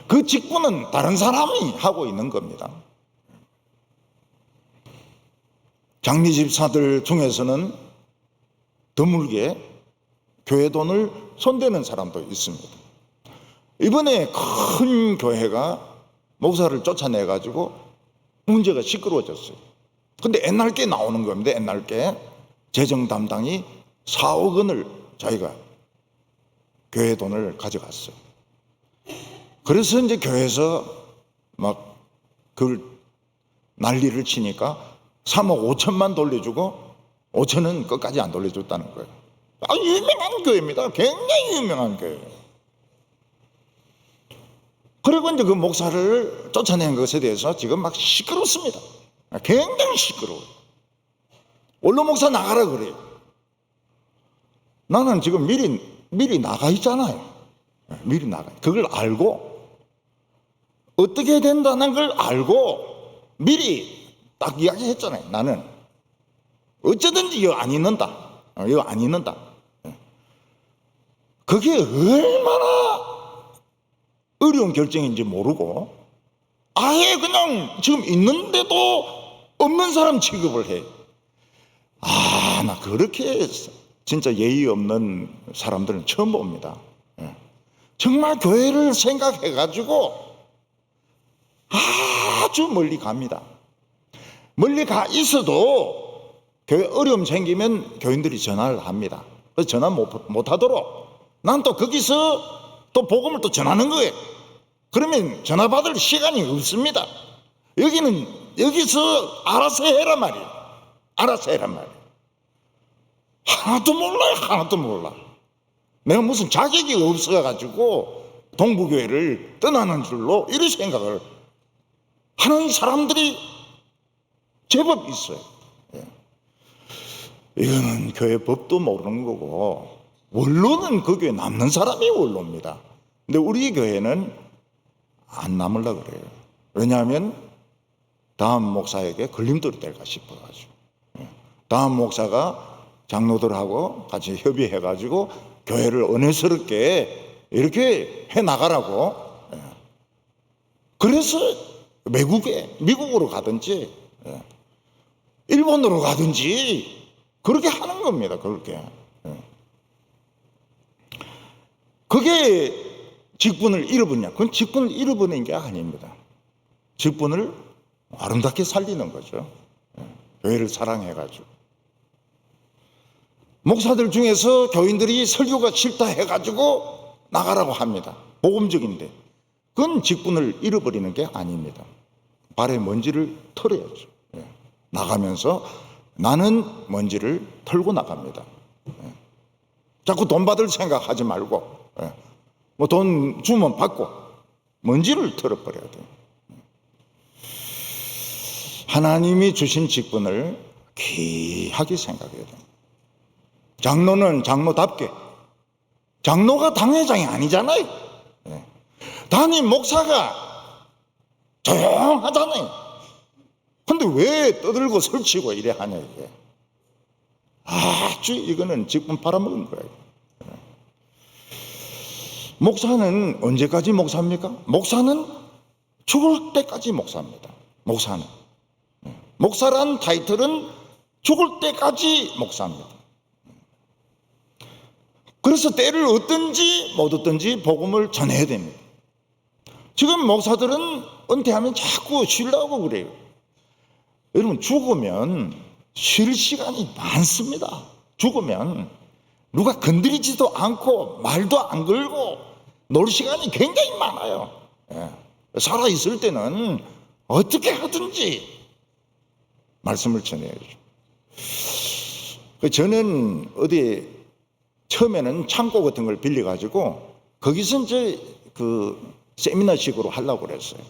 그 직분은 다른 사람이 하고 있는 겁니다. 장례 집사들 중에서는 드물게 교회 돈을 손대는 사람도 있습니다. 이번에 큰 교회가 목사를 쫓아내가지고 문제가 시끄러워졌어요. 근데 옛날 게 나오는 겁니다. 옛날 게 재정 담당이 4억 원을 자기가 교회 돈을 가져갔어요. 그래서 이제 교회에서 막 그걸 난리를 치니까 3억 5천만 돌려주고 5천은 끝까지 안 돌려줬다는 거예요. 유명한 교회입니다. 굉장히 유명한 교회. 그리고 이제 그 목사를 쫓아낸 것에 대해서 지금 막 시끄럽습니다. 굉장히 시끄러워요. 원로 목사 나가라 그래요. 나는 지금 미리 나가 있잖아요. 미리 나가. 그걸 알고 어떻게 된다는 걸 알고 미리 딱 이야기했잖아요. 나는 어쩌든지 이거 안 있는다. 이거 안 있는다. 그게 얼마나 어려운 결정인지 모르고 아예 그냥 지금 있는데도 없는 사람 취급을 해. 나 그렇게 진짜 예의 없는 사람들은 처음 봅니다. 정말 교회를 생각해가지고 아주 멀리 갑니다. 멀리 가 있어도 교회 어려움 생기면 교인들이 전화를 합니다. 그래서 전화 못 하도록 난 또 거기서 또 복음을 또 전하는 거예요. 그러면 전화 받을 시간이 없습니다. 여기서 알아서 해란 말이에요. 알아서 해란 말이에요. 하나도 몰라요. 하나도 몰라. 내가 무슨 자격이 없어가지고 동부교회를 떠나는 줄로 이런 생각을 하는 사람들이 제법 있어요. 이거는 교회 법도 모르는 거고 원로는 그 교회 남는 사람이 원로입니다. 근데 우리 교회는 안 남으려고 그래요. 왜냐하면 다음 목사에게 걸림돌이 될까 싶어가지고. 다음 목사가 장로들하고 같이 협의해가지고 교회를 은혜스럽게 이렇게 해나가라고. 그래서 외국에, 미국으로 가든지 일본으로 가든지 그렇게 하는 겁니다. 그렇게. 그게 직분을 잃어버리냐? 그건 직분을 잃어버리는 게 아닙니다. 직분을 아름답게 살리는 거죠. 교회를 사랑해가지고. 목사들 중에서 교인들이 설교가 싫다 해가지고 나가라고 합니다. 복음적인데. 그건 직분을 잃어버리는 게 아닙니다. 발에 먼지를 털어야죠. 나가면서 나는 먼지를 털고 나갑니다. 자꾸 돈 받을 생각하지 말고, 뭐 돈 주면 받고 먼지를 털어버려야 돼요. 하나님이 주신 직분을 귀하게 생각해야 돼요. 장로는 장로답게. 장로가 당회장이 아니잖아요. 담임 목사가 조용하잖아요. 근데 왜 떠들고 설치고 이래 하냐 이게. 아주 이거는 직분 팔아먹은 거예요. 목사는 언제까지 목사입니까? 목사는 죽을 때까지 목사입니다. 목사란 타이틀은 죽을 때까지 목사입니다. 그래서 때를 얻든지 못 얻든지 복음을 전해야 됩니다. 지금 목사들은 은퇴하면 자꾸 쉬려고 그래요. 여러분, 죽으면 쉴 시간이 많습니다. 죽으면 누가 건드리지도 않고 말도 안 걸고 놀 시간이 굉장히 많아요. 살아있을 때는 어떻게 하든지 말씀을 전해야죠. 저는 어디 처음에는 창고 같은 걸 빌려가지고 거기서 이제 그 세미나식으로 하려고 그랬어요.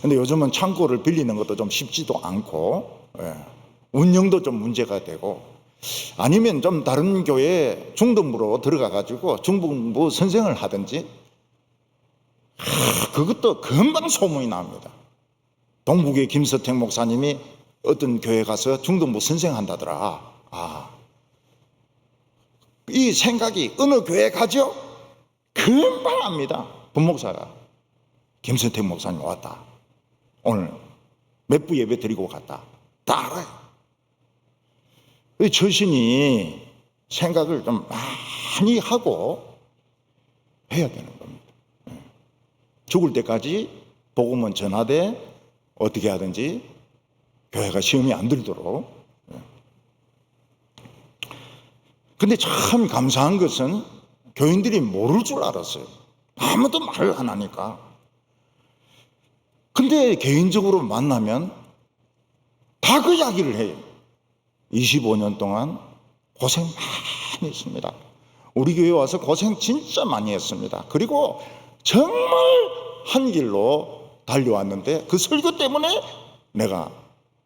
근데 요즘은 창고를 빌리는 것도 좀 쉽지도 않고, 운영도 좀 문제가 되고, 아니면 좀 다른 교회 중등부로 들어가가지고 중등부 선생을 하든지, 그것도 금방 소문이 납니다. 동북의 김서택 목사님이 어떤 교회 가서 중등부 선생한다더라. 이 생각이 어느 교회 가죠? 금방 압니다. 본목사가 김선택 목사님 왔다. 오늘 몇 부 예배 드리고 갔다. 다 알아요. 저신이 생각을 좀 많이 하고 해야 되는 겁니다. 죽을 때까지 복음은 전하되 어떻게 하든지 교회가 시험이 안 들도록. 근데 참 감사한 것은 교인들이 모를 줄 알았어요. 아무도 말을 안 하니까. 근데 개인적으로 만나면 다 그 이야기를 해요. 25년 동안 고생 많이 했습니다. 우리 교회 와서 고생 진짜 많이 했습니다. 그리고 정말 한 길로 달려왔는데 그 설교 때문에 내가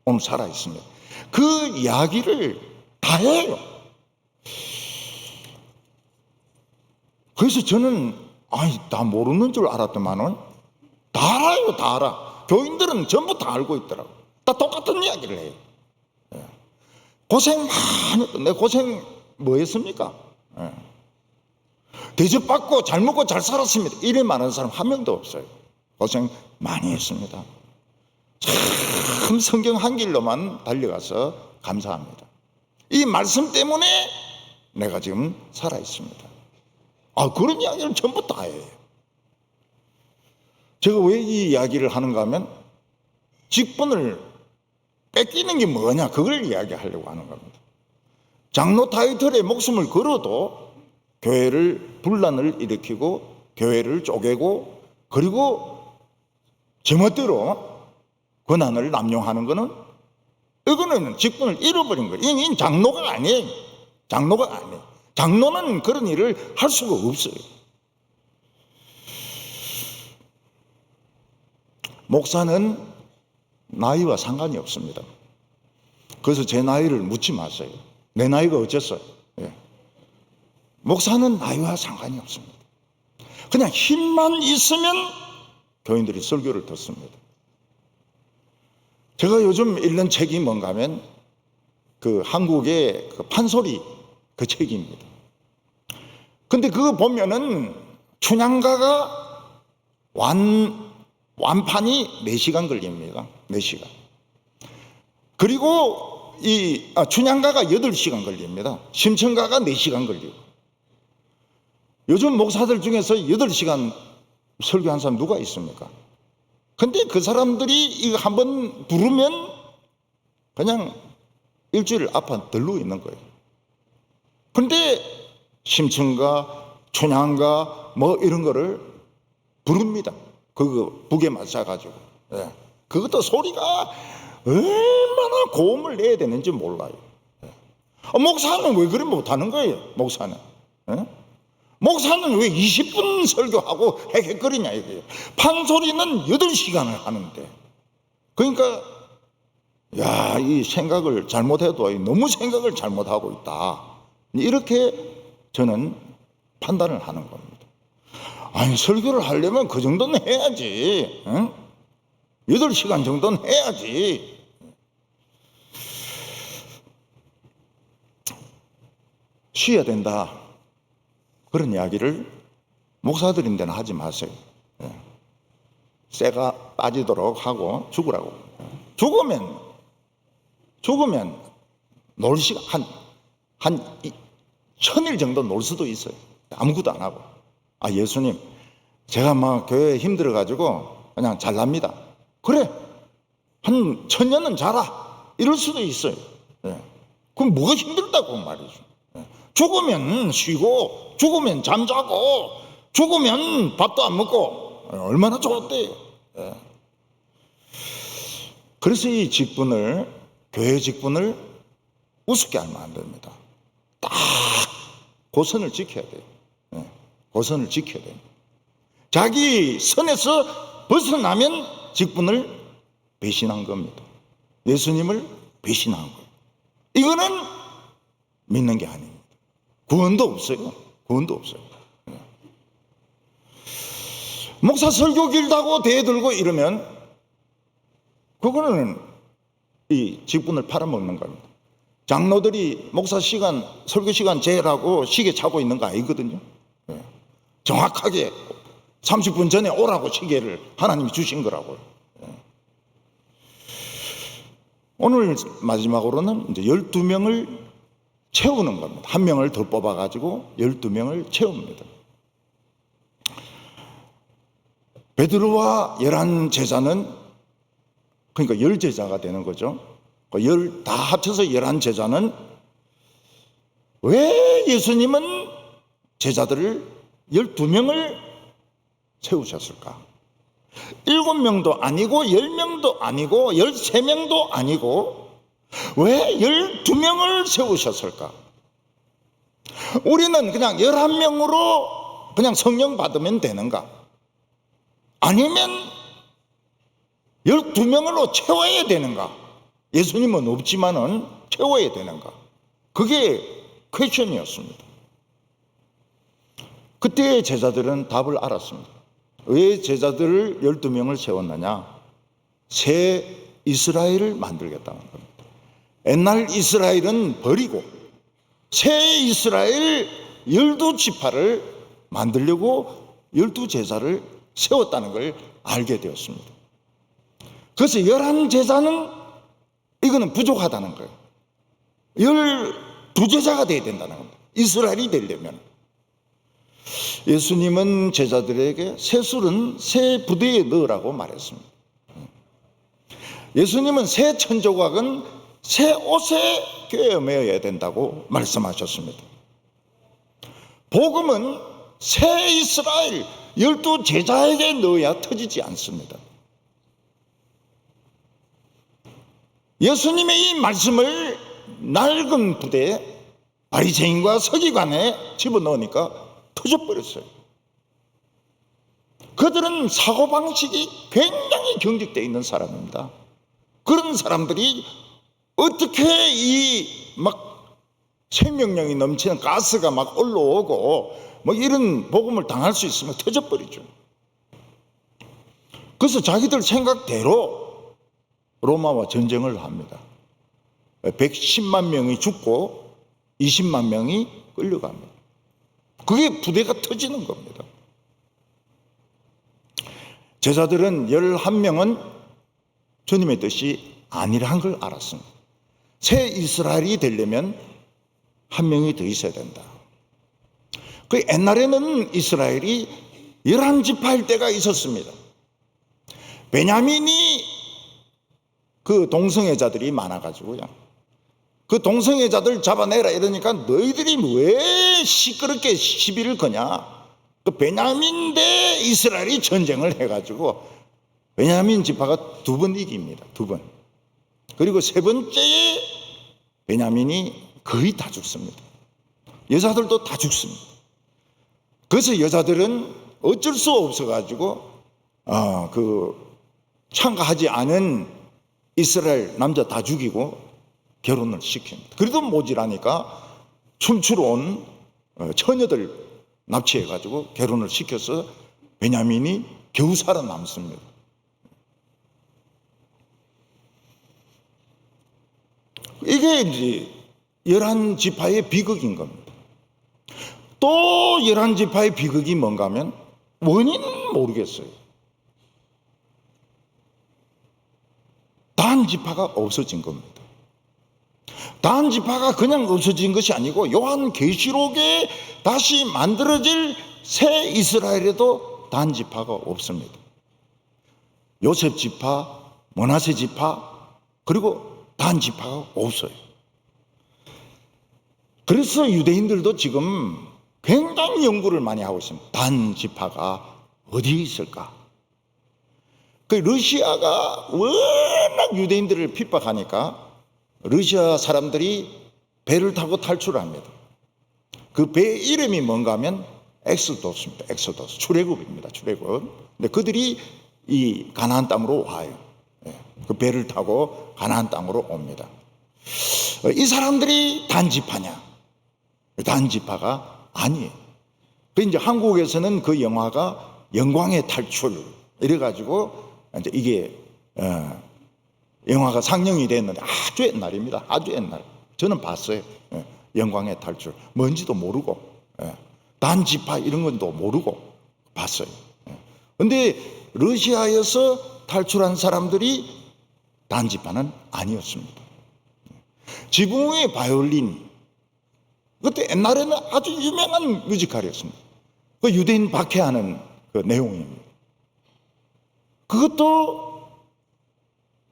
오늘 살아 있습니다. 그 이야기를 다 해요. 그래서 저는 다 모르는 줄 알았더만은 다 알아요. 다 알아. 교인들은 전부 다 알고 있더라고. 다 똑같은 이야기를 해요. 고생 많이 했다. 내 고생 뭐 했습니까? 대접받고 잘 먹고 잘 살았습니다. 이래 말하는 사람 한 명도 없어요. 고생 많이 했습니다. 참 성경 한 길로만 달려가서 감사합니다. 이 말씀 때문에 내가 지금 살아 있습니다. 그런 이야기를 전부 다 해요. 제가 왜 이 이야기를 하는가 하면 직분을 뺏기는 게 뭐냐 그걸 이야기하려고 하는 겁니다. 장로 타이틀에 목숨을 걸어도 교회를 분란을 일으키고 교회를 쪼개고 그리고 제멋대로 권한을 남용하는 것은 이거는 직분을 잃어버린 거예요. 이 장로가 아니에요. 장로가 아니에요. 장로는 그런 일을 할 수가 없어요. 목사는 나이와 상관이 없습니다. 그래서 제 나이를 묻지 마세요. 내 나이가 어쨌어요. 목사는 나이와 상관이 없습니다. 그냥 힘만 있으면 교인들이 설교를 듣습니다. 제가 요즘 읽는 책이 뭔가 하면 그 한국의 그 판소리 그 책입니다. 근데 그거 보면은 춘향가가 완판이 4시간 걸립니다. 4시간. 그리고 춘향가가 8시간 걸립니다. 심청가가 4시간 걸리고. 요즘 목사들 중에서 8시간 설교한 사람 누가 있습니까? 근데 그 사람들이 이거 한번 부르면 그냥 일주일 앞에 들르고 있는 거예요. 근데 심청가, 춘향가 뭐 이런 거를 부릅니다. 그거 북에 맞춰가지고. 예. 그것도 소리가 얼마나 고음을 내야 되는지 몰라요. 예. 목사는 왜 그래 못하는 거예요? 목사는. 예? 목사는 왜 20분 설교하고 헥헥거리냐 이거예요. 판소리는 8시간을 하는데. 그러니까 이 생각을 잘못해도 너무 생각을 잘못하고 있다. 이렇게 저는 판단을 하는 겁니다. 아니, 설교를 하려면 그 정도는 해야지. 응? 8시간 정도는 해야지. 쉬어야 된다. 그런 이야기를 목사들인데는 하지 마세요. 쇠가 빠지도록 하고 죽으라고. 죽으면 놀 시간 한 1000일 정도 놀 수도 있어요. 아무것도 안 하고. 예수님, 제가 막 교회에 힘들어가지고 그냥 잘납니다. 그래, 한 1000년은 자라. 이럴 수도 있어요. 그럼 뭐가 힘들다고 말이죠. 죽으면 쉬고, 죽으면 잠자고, 죽으면 밥도 안 먹고, 얼마나 좋은데요. 그래서 이 직분을, 교회 직분을 우습게 하면 안 됩니다. 딱 고선을 지켜야 돼요. 고선을 지켜야 돼요. 자기 선에서 벗어나면 직분을 배신한 겁니다. 예수님을 배신한 거예요. 이거는 믿는 게 아닙니다. 구원도 없어요. 구원도 없어요. 목사 설교 길다고 대들고 이러면 그거는 이 직분을 팔아먹는 겁니다. 장로들이 목사 시간, 설교 시간 재라고 시계 차고 있는 거 아니거든요. 정확하게 30분 전에 오라고 시계를 하나님이 주신 거라고요. 오늘 마지막으로는 이제 12명을 채우는 겁니다. 한 명을 더 뽑아가지고 12명을 채웁니다. 베드로와 11 제자는 그러니까 10 제자가 되는 거죠. 다 합쳐서 11 제자는 왜 예수님은 제자들을 12명을 세우셨을까? 7명도 아니고 10명도 아니고 13명도 아니고 왜 12명을 세우셨을까? 우리는 그냥 11명으로 그냥 성령 받으면 되는가? 아니면 12명으로 채워야 되는가? 예수님은 없지만은 채워야 되는가? 그게 퀘스천이었습니다. 그때 제자들은 답을 알았습니다. 왜 제자들을 12명을 세웠느냐? 새 이스라엘을 만들겠다는 겁니다. 옛날 이스라엘은 버리고 새 이스라엘 12지파를 만들려고 12제자를 세웠다는 걸 알게 되었습니다. 그래서 11제자는 이거는 부족하다는 거예요. 12제자가 돼야 된다는 겁니다. 이스라엘이 되려면. 예수님은 제자들에게 새 술은 새 부대에 넣으라고 말했습니다. 예수님은 새 천조각은 새 옷에 꿰매어야 된다고 말씀하셨습니다. 복음은 새 이스라엘 12제자에게 넣어야 터지지 않습니다. 예수님의 이 말씀을 낡은 부대에 바리새인과 서기관에 집어넣으니까 터져버렸어요. 그들은 사고방식이 굉장히 경직되어 있는 사람입니다. 그런 사람들이 어떻게 이 막 생명력이 넘치는 가스가 막 올라오고 뭐 이런 복음을 당할 수 있으면 터져버리죠. 그래서 자기들 생각대로 로마와 전쟁을 합니다. 110만 명이 죽고 20만 명이 끌려갑니다. 그게 부대가 터지는 겁니다. 제자들은 11명은 주님의 뜻이 아니란 걸 알았습니다. 새 이스라엘이 되려면 한 명이 더 있어야 된다. 그 옛날에는 이스라엘이 11지파일 때가 있었습니다. 베냐민이 그 동성애자들이 많아가지고요. 그 동성애자들 잡아내라 이러니까 너희들이 왜 시끄럽게 시비를 거냐. 그 베냐민 대 이스라엘이 전쟁을 해가지고 베냐민 지파가 2번 이깁니다. 2번. 그리고 3번째에 베냐민이 거의 다 죽습니다. 여자들도 다 죽습니다. 그래서 여자들은 어쩔 수 없어가지고 참가하지 않은 이스라엘 남자 다 죽이고 결혼을 시킵니다. 그래도 모자라니까 춤추러 온 처녀들 납치해가지고 결혼을 시켜서 베냐민이 겨우 살아남습니다. 이게 이제 11지파의 비극인 겁니다. 또 11지파의 비극이 뭔가 하면 원인은 모르겠어요. 단지파가 없어진 겁니다. 단지파가 그냥 없어진 것이 아니고 요한계시록에 다시 만들어질 새 이스라엘에도 단지파가 없습니다. 요셉 지파, 므낫세 지파, 그리고 단지파가 없어요. 그래서 유대인들도 지금 굉장히 연구를 많이 하고 있습니다. 단지파가 어디에 있을까? 그 러시아가 워낙 유대인들을 핍박하니까 러시아 사람들이 배를 타고 탈출합니다. 그 배 이름이 뭔가 하면 엑소도스입니다. 엑소도스. 출애굽입니다. 출애굽. 근데 그들이 이 가나안 땅으로 와요. 그 배를 타고 가나안 땅으로 옵니다. 이 사람들이 단지파냐? 단지파가 아니에요. 그 이제 한국에서는 그 영화가 영광의 탈출 이래가지고 이제 이게 영화가 상영이 됐는데 아주 옛날입니다. 아주 옛날. 저는 봤어요. 영광의 탈출. 뭔지도 모르고 단지파 이런 건도 모르고 봤어요. 그런데 러시아에서 탈출한 사람들이 단지파는 아니었습니다. 지붕의 바이올린. 그때 옛날에는 아주 유명한 뮤지컬이었습니다. 그 유대인 박해하는 그 내용입니다. 그것도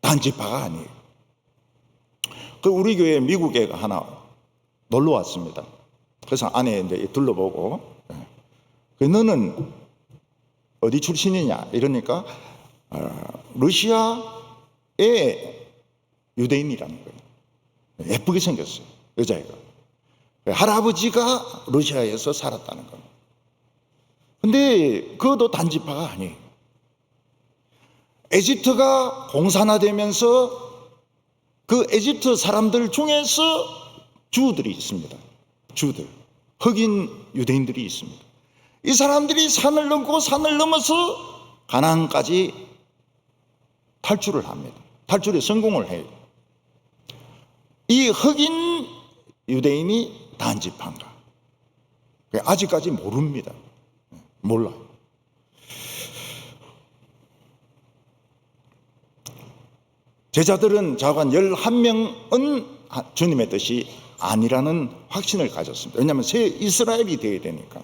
단지파가 아니에요. 그 우리 교회 미국 애가 하나 놀러 왔습니다. 그래서 안에 이제 둘러보고, 그 너는 어디 출신이냐 이러니까 러시아의 유대인이라는 거예요. 예쁘게 생겼어요. 여자애가. 할아버지가 러시아에서 살았다는 겁니다. 근데 그것도 단지파가 아니에요. 에집트가 공산화되면서 그 에집트 사람들 중에서 주들이 있습니다. 주들. 흑인 유대인들이 있습니다. 이 사람들이 산을 넘고 산을 넘어서 가나안까지 탈출을 합니다. 탈출에 성공을 해요. 이 흑인 유대인이 단지파인가? 아직까지 모릅니다. 몰라요. 제자들은 자관 11명은 주님의 뜻이 아니라는 확신을 가졌습니다. 왜냐하면 새 이스라엘이 되어야 되니까.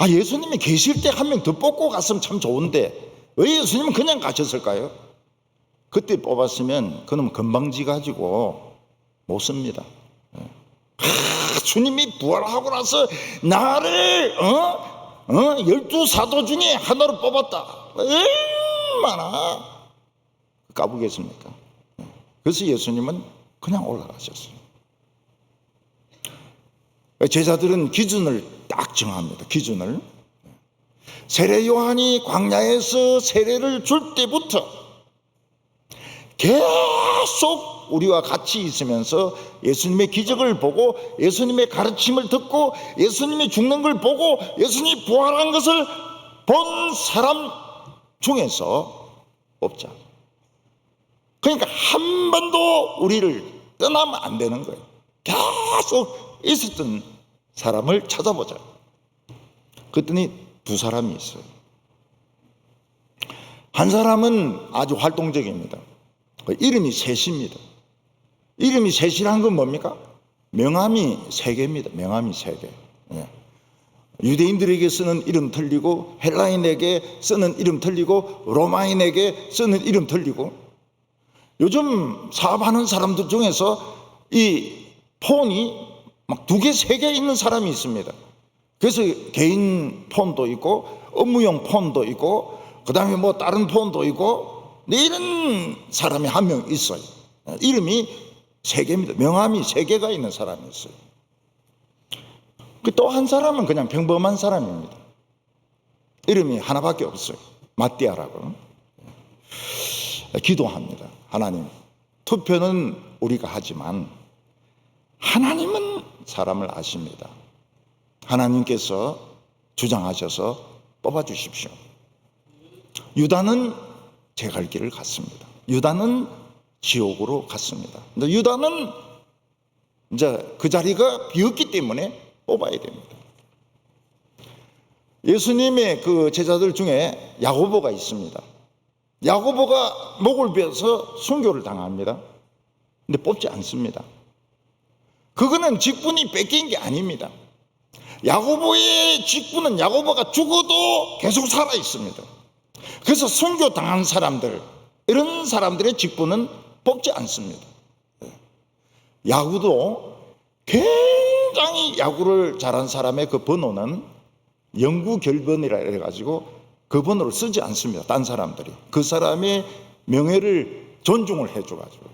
예수님이 계실 때 한 명 더 뽑고 갔으면 참 좋은데 왜 예수님은 그냥 가셨을까요? 그때 뽑았으면 그놈 건방지 가지고 못 씁니다. 주님이 부활하고 나서 나를 12사도 중에 하나로 뽑았다. 얼마나 까부겠습니까? 그래서 예수님은 그냥 올라가셨어요. 제자들은 기준을 딱 정합니다. 기준을. 세례 요한이 광야에서 세례를 줄 때부터 계속 우리와 같이 있으면서 예수님의 기적을 보고 예수님의 가르침을 듣고 예수님이 죽는 걸 보고 예수님이 부활한 것을 본 사람 중에서 뽑자. 그러니까 한 번도 우리를 떠나면 안 되는 거예요. 계속 있었던 사람을 찾아보자. 그랬더니 두 사람이 있어요. 한 사람은 아주 활동적입니다. 이름이 셋입니다. 이름이 셋이란 건 뭡니까? 명함이 세 개입니다. 명함이 세 개. 예. 유대인들에게 쓰는 이름 틀리고, 헬라인에게 쓰는 이름 틀리고, 로마인에게 쓰는 이름 틀리고. 요즘 사업하는 사람들 중에서 이 폰이 막 두 개, 세 개 있는 사람이 있습니다. 그래서 개인 폰도 있고, 업무용 폰도 있고, 그 다음에 뭐 다른 폰도 있고, 이런 사람이 한 명 있어요. 이름이 세 개입니다. 명함이 세 개가 있는 사람이 있어요. 또 한 사람은 그냥 평범한 사람입니다. 이름이 하나밖에 없어요. 마띠아라고. 기도합니다. 하나님, 투표는 우리가 하지만 하나님은 사람을 아십니다. 하나님께서 주장하셔서 뽑아주십시오. 유다는 제 갈 길을 갔습니다. 유다는 지옥으로 갔습니다. 근데 유다는 이제 그 자리가 비었기 때문에 뽑아야 됩니다. 예수님의 그 제자들 중에 야고보가 있습니다. 야고보가 목을 베어서 순교를 당합니다. 근데 뽑지 않습니다. 그거는 직분이 뺏긴 게 아닙니다. 야고보의 직분은 야고보가 죽어도 계속 살아 있습니다. 그래서 순교 당한 사람들, 이런 사람들의 직분은 뽑지 않습니다. 야구도 굉장히 야구를 잘한 사람의 그 번호는 영구 결번이라 해가지고 그 번호를 쓰지 않습니다. 딴 사람들이 그 사람의 명예를 존중을 해줘가지고.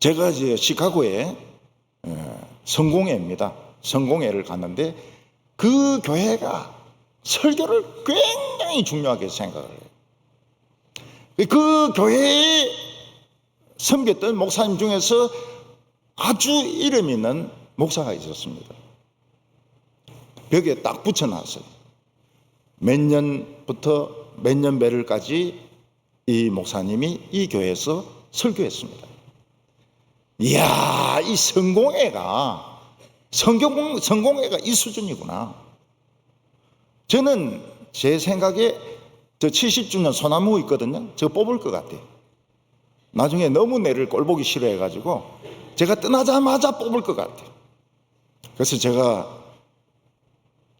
제가 이제 시카고에 성공회입니다. 성공회를 갔는데 그 교회가 설교를 굉장히 중요하게 생각을 해요. 그 교회에 섬겼던 목사님 중에서 아주 이름 있는 목사가 있었습니다. 벽에 딱 붙여놨어요. 몇 년부터 몇 년 배를까지 이 목사님이 이 교회에서 설교했습니다. 이야, 이 성공회가 성공회가 이 수준이구나. 저는 제 생각에 저 70주년 소나무 있거든요. 저거 뽑을 것 같아요. 나중에 너무 내를 꼴보기 싫어해가지고 제가 떠나자마자 뽑을 것 같아요. 그래서 제가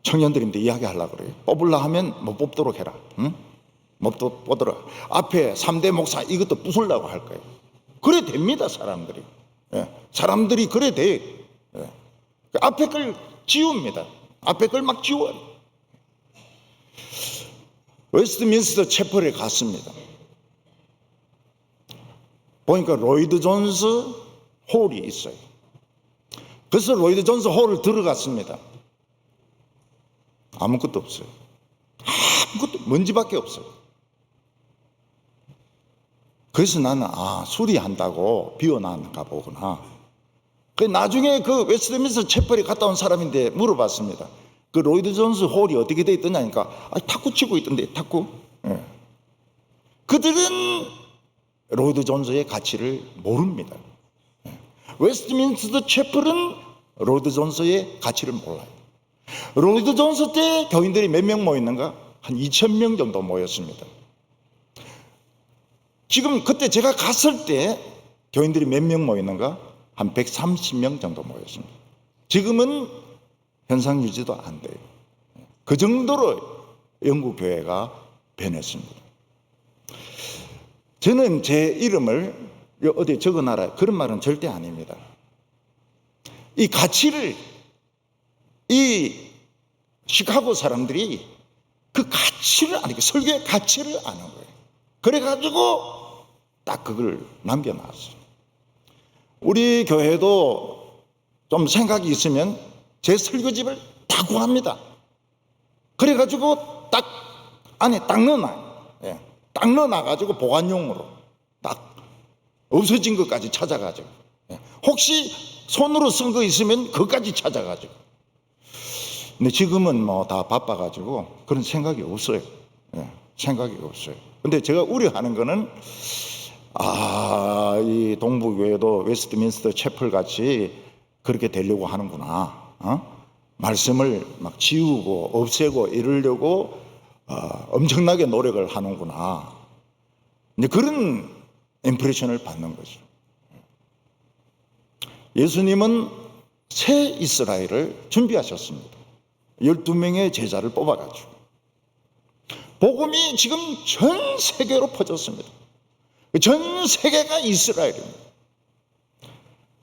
청년들인데 이야기하려고 그래요. 뽑으려 하면 못 뽑도록 해라. 응? 못 뽑도록. 앞에 3대 목사 이것도 부술라고 할 거예요. 그래 됩니다, 사람들이. 예. 사람들이 그래 돼. 예. 앞에 걸 지웁니다. 앞에 걸 막 지워요. 웨스트민스터 채플에 갔습니다. 보니까 로이드 존스 홀이 있어요. 그래서 로이드 존스 홀을 들어갔습니다. 아무것도 없어요. 아무것도 먼지밖에 없어요. 그래서 나는 수리한다고 비워놨는가 보구나. 나중에 그 웨스트민스터 채플에 갔다 온 사람인데 물어봤습니다. 그 로이드 존스 홀이 어떻게 돼 있더냐니까 탁구 치고 있던데 탁구. 예. 그들은 로이드 존스의 가치를 모릅니다. 예. 웨스트민스터 채플은 로이드 존스의 가치를 몰라요. 로이드 존스 때 교인들이 몇 명 모였는가? 한 2,000명 정도 모였습니다. 지금 그때 제가 갔을 때 교인들이 몇 명 모였는가? 한 130명 정도 모였습니다. 지금은 현상 유지도 안 돼요. 그 정도로 영국 교회가 변했습니다. 저는 제 이름을 어디에 적어놔라 그런 말은 절대 아닙니다. 이 가치를 이 시카고 사람들이 그 가치를 아니고 설교의 가치를 아는 거예요. 그래가지고 딱 그걸 남겨놨어요. 우리 교회도 좀 생각이 있으면 제 설교집을 다 구합니다. 그래가지고 딱 안에 딱 넣어놔요. 예. 딱 넣어놔가지고 보관용으로 딱 없어진 것까지 찾아가지고. 예. 혹시 손으로 쓴 거 있으면 그것까지 찾아가지고. 근데 지금은 뭐 다 바빠가지고 그런 생각이 없어요. 예, 생각이 없어요. 근데 제가 우려하는 거는 이 동부교회도 웨스트민스터 채플 같이 그렇게 되려고 하는구나. 말씀을 막 지우고 없애고 이러려고 엄청나게 노력을 하는구나. 이제 그런 임프레션을 받는 거죠. 예수님은 새 이스라엘을 준비하셨습니다. 12명의 제자를 뽑아가지고 복음이 지금 전 세계로 퍼졌습니다. 전 세계가 이스라엘입니다.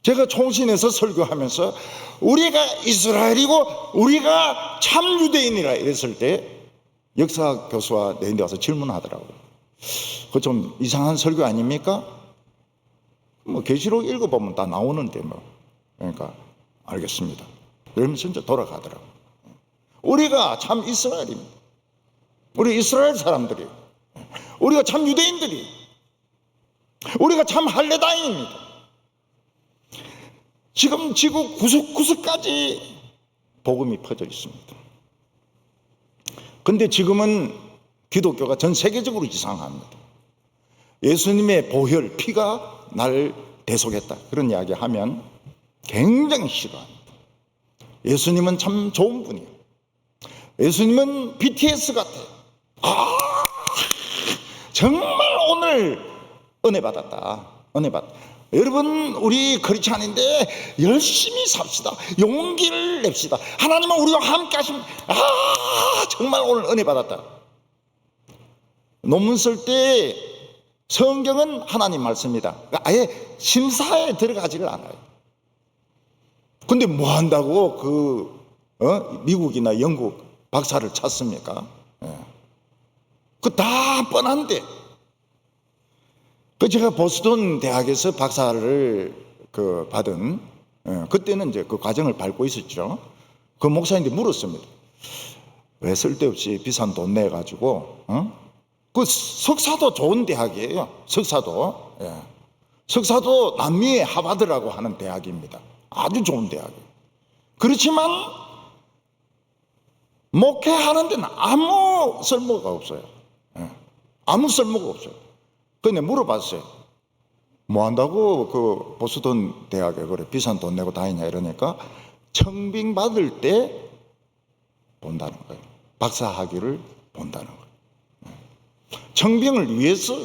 제가 총신에서 설교하면서 우리가 이스라엘이고 우리가 참 유대인이라 이랬을 때 역사 교수와 내인데 와서 질문하더라고요. 그거 좀 이상한 설교 아닙니까? 뭐 계시록 읽어보면 다 나오는데 뭐. 그러니까 알겠습니다. 그러면서 이제 돌아가더라고요. 우리가 참 이스라엘입니다. 우리 이스라엘 사람들이, 우리가 참 유대인들이, 우리가 참 할례다인입니다. 지금 지구 구석구석까지 복음이 퍼져 있습니다. 근데 지금은 기독교가 전 세계적으로 이상합니다. 예수님의 보혈, 피가 날 대속했다, 그런 이야기 하면 굉장히 싫어합니다. 예수님은 참 좋은 분이에요. 예수님은 BTS 같아요. 정말 오늘 은혜 받았다. 은혜 받았다. 여러분, 우리 크리스찬인데 열심히 삽시다. 용기를 냅시다. 하나님은 우리와 함께 하십니다. 정말 오늘 은혜 받았다. 논문 쓸 때 성경은 하나님 말씀이다. 아예 심사에 들어가지를 않아요. 근데 뭐 한다고 미국이나 영국 박사를 찾습니까? 그 다 뻔한데. 제가 보스턴 대학에서 박사를 받은, 그때는 이제 그 과정을 밟고 있었죠. 그 목사님한테 물었습니다. 왜 쓸데없이 비싼 돈 내가지고, 그 석사도 좋은 대학이에요. 석사도. 석사도 남미의 하버드라고 하는 대학입니다. 아주 좋은 대학이에요. 그렇지만, 목회하는 데는 아무 쓸모가 없어요. 아무 쓸모가 없어요. 근데 물어봤어요. 뭐 한다고 그 보스턴 대학에 그래 비싼 돈 내고 다니냐 이러니까 청빙 받을 때 본다는 거예요. 박사 학위를 본다는 거예요. 청빙을 위해서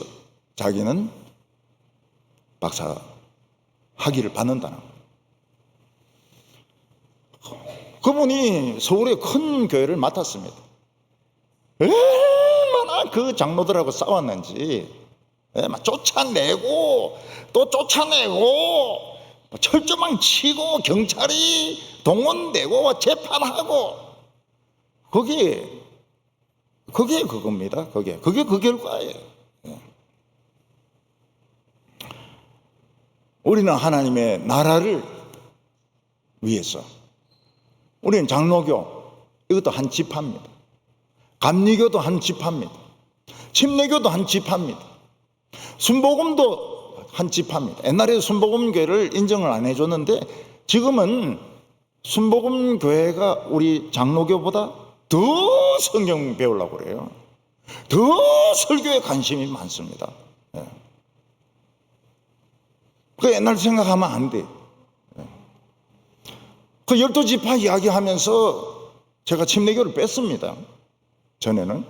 자기는 박사 학위를 받는다는 거예요. 그분이 서울의 큰 교회를 맡았습니다. 얼마나 그 장로들하고 싸웠는지, 막 쫓아내고 또 쫓아내고 철조망 치고 경찰이 동원되고 재판하고, 그게 그겁니다. 그게 그 결과예요. 우리는 하나님의 나라를 위해서, 우리는 장로교, 이것도 한 지파입니다. 감리교도 한 지파입니다. 침례교도 한 지파입니다. 순복음도 한 지파입니다. 옛날에 순복음교회를 인정을 안 해줬는데 지금은 순복음교회가 우리 장로교보다 더 성경 배우려고 그래요. 더 설교에 관심이 많습니다. 그 옛날 생각하면 안 돼. 그 12지파 이야기하면서 제가 침례교를 뺐습니다. 전에는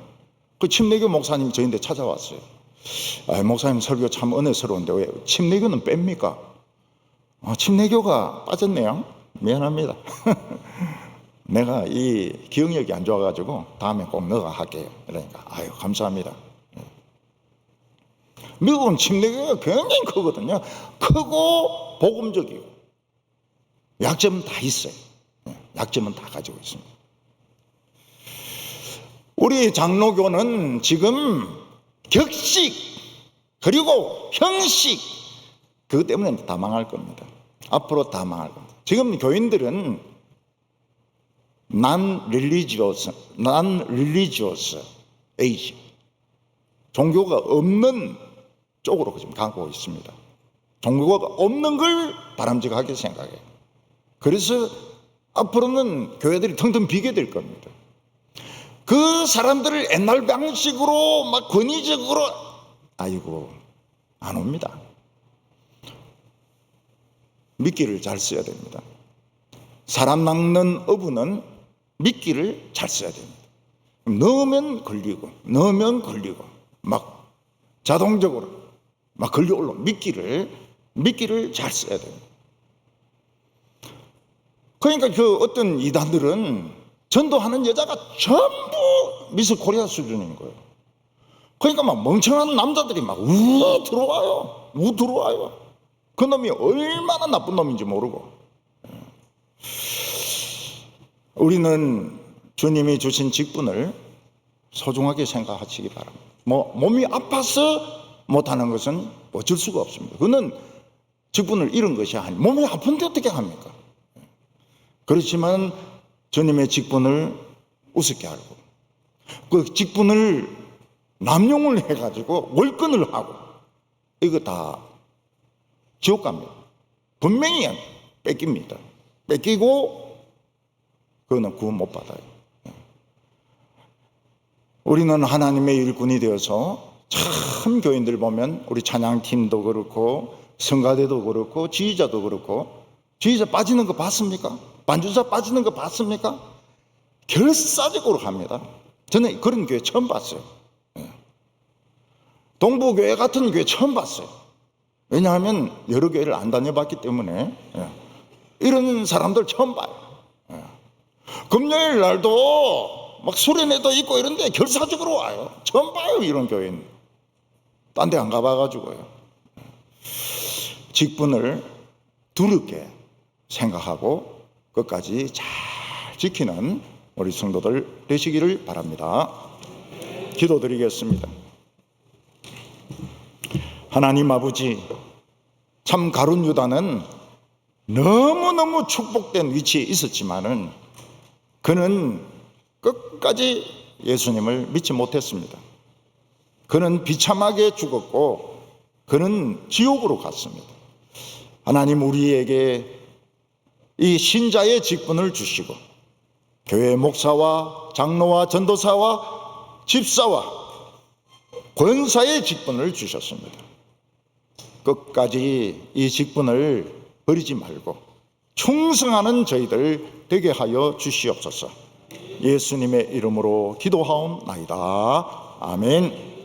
그 침례교 목사님이 저희한테 찾아왔어요. 목사님 설교 참 은혜스러운데 왜 침례교는 뺍니까? 침례교가 빠졌네요. 미안합니다. 내가 이 기억력이 안 좋아가지고 다음에 꼭 너가 할게요. 그러니까 감사합니다. 미국은 침례교가 굉장히 크거든요. 크고 복음적이고 약점은 다 있어요. 약점은 다 가지고 있습니다. 우리 장로교는 지금 격식 그리고 형식, 그것 때문에 다 망할 겁니다. 앞으로 다 망할 겁니다. 지금 교인들은 non-religious age, 종교가 없는 쪽으로 지금 가고 있습니다. 종교가 없는 걸 바람직하게 생각해요. 그래서 앞으로는 교회들이 텅텅 비게 될 겁니다. 그 사람들을 옛날 방식으로 막 권위적으로 아이고 안 옵니다. 미끼를 잘 써야 됩니다. 사람 낚는 어부는 미끼를 잘 써야 됩니다. 넣으면 걸리고 막 자동적으로 막 걸려 올라 미끼를 잘 써야 됩니다. 그러니까 그 어떤 이단들은 전도하는 여자가 전부 미스 코리아 수준인 거예요. 그러니까 막 멍청한 남자들이 막 들어와요. 그 놈이 얼마나 나쁜 놈인지 모르고. 우리는 주님이 주신 직분을 소중하게 생각하시기 바랍니다. 몸이 아파서 못하는 것은 어쩔 수가 없습니다. 그는 직분을 잃은 것이 아니 몸이 아픈데 어떻게 합니까? 그렇지만 주님의 직분을 우습게 알고 그 직분을 남용을 해가지고 월권을 하고 이거 다 지옥 갑니다. 분명히 뺏깁니다. 뺏기고 그거는 구원 못 받아요. 우리는 하나님의 일꾼이 되어서 참 교인들 보면 우리 찬양팀도 그렇고 성가대도 그렇고 지휘자도 그렇고 지휘자 빠지는 거 봤습니까? 반주자 빠지는 거 봤습니까? 결사적으로 합니다. 저는 그런 교회 처음 봤어요. 동부교회 같은 교회 처음 봤어요. 왜냐하면 여러 교회를 안 다녀봤기 때문에 이런 사람들 처음 봐요. 금요일 날도 막 수련회도 있고 이런데 결사적으로 와요. 처음 봐요 이런 교회는. 딴 데 안 가봐가지고요. 직분을 두렵게 생각하고 끝까지 잘 지키는 우리 성도들 되시기를 바랍니다. 기도드리겠습니다. 하나님 아버지, 참 가룟 유다는 너무너무 축복된 위치에 있었지만은 그는 끝까지 예수님을 믿지 못했습니다. 그는 비참하게 죽었고 그는 지옥으로 갔습니다. 하나님 우리에게 이 신자의 직분을 주시고 교회 목사와 장로와 전도사와 집사와 권사의 직분을 주셨습니다. 끝까지 이 직분을 버리지 말고 충성하는 저희들 되게 하여 주시옵소서. 예수님의 이름으로 기도하옵나이다. 아멘.